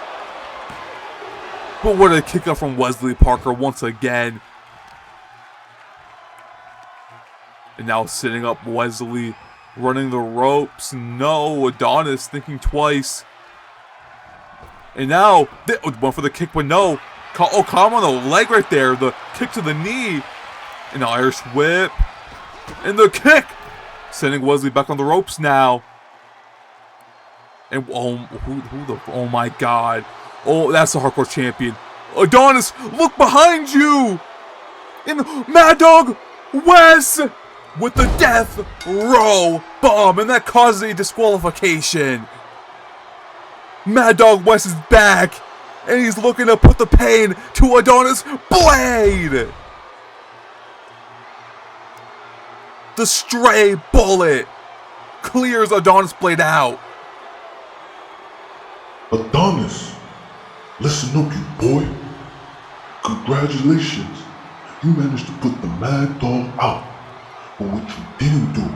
But what a kick out from Wesley Parker once again. And now sitting up Wesley, running the ropes. No, Adonis thinking twice. And now, went for the kick, but no. Oh, caught him on the leg right there. The kick to the knee. An Irish whip. And the kick. Sending Wesley back on the ropes now. And oh my god. Oh, that's the hardcore champion. Adonis, look behind you. And Mad Dog Wes with the death row bomb. And that causes a disqualification. Mad Dog Wes is back. And he's looking to put the pain to Adonis' blade. The stray bullet clears Adonis' blade out. Adonis, listen up, you boy. Congratulations. You managed to put the Mad Dog out. But what you didn't do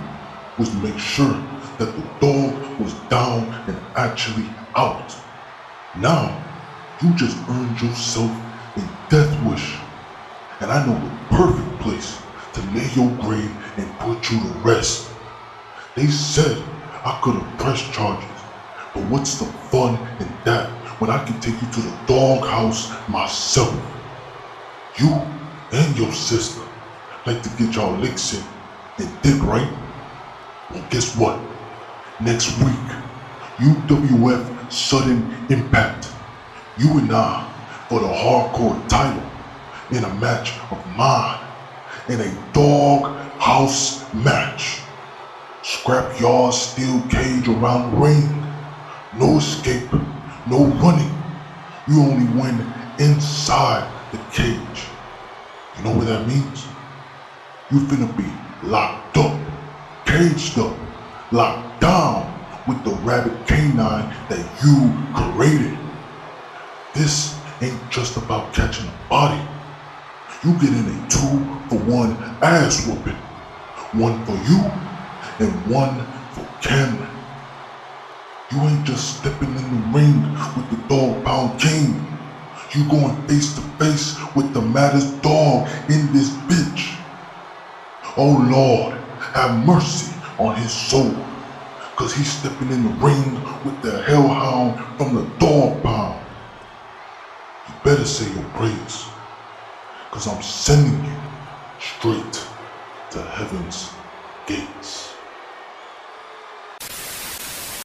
was make sure that the dog was down and actually out. Now, you just earned yourself a death wish. And I know the perfect place to lay your grave and put you to rest. They said I could have pressed charges, but what's the fun in that when I can take you to the doghouse myself? You and your sister like to get y'all licks in and dip, right? Well, guess what? Next week, UWF Sudden Impact. You and I for the hardcore title in a match of mine in a dog house match. Scrapyard steel cage around the ring. No escape, no running. You only win inside the cage. You know what that means? You finna be locked up, caged up, locked down with the rabbit canine that you created. This ain't just about catching a body. You get in a 2-for-1 ass whooping. One for you and one for Cameron. You ain't just stepping in the ring with the dog pound king. You going face to face with the maddest dog in this bitch. Oh Lord, have mercy on his soul. Cause he's stepping in the ring with the hellhound from the dog pound. You better say your prayers. Cause I'm sending you straight to heaven's gates.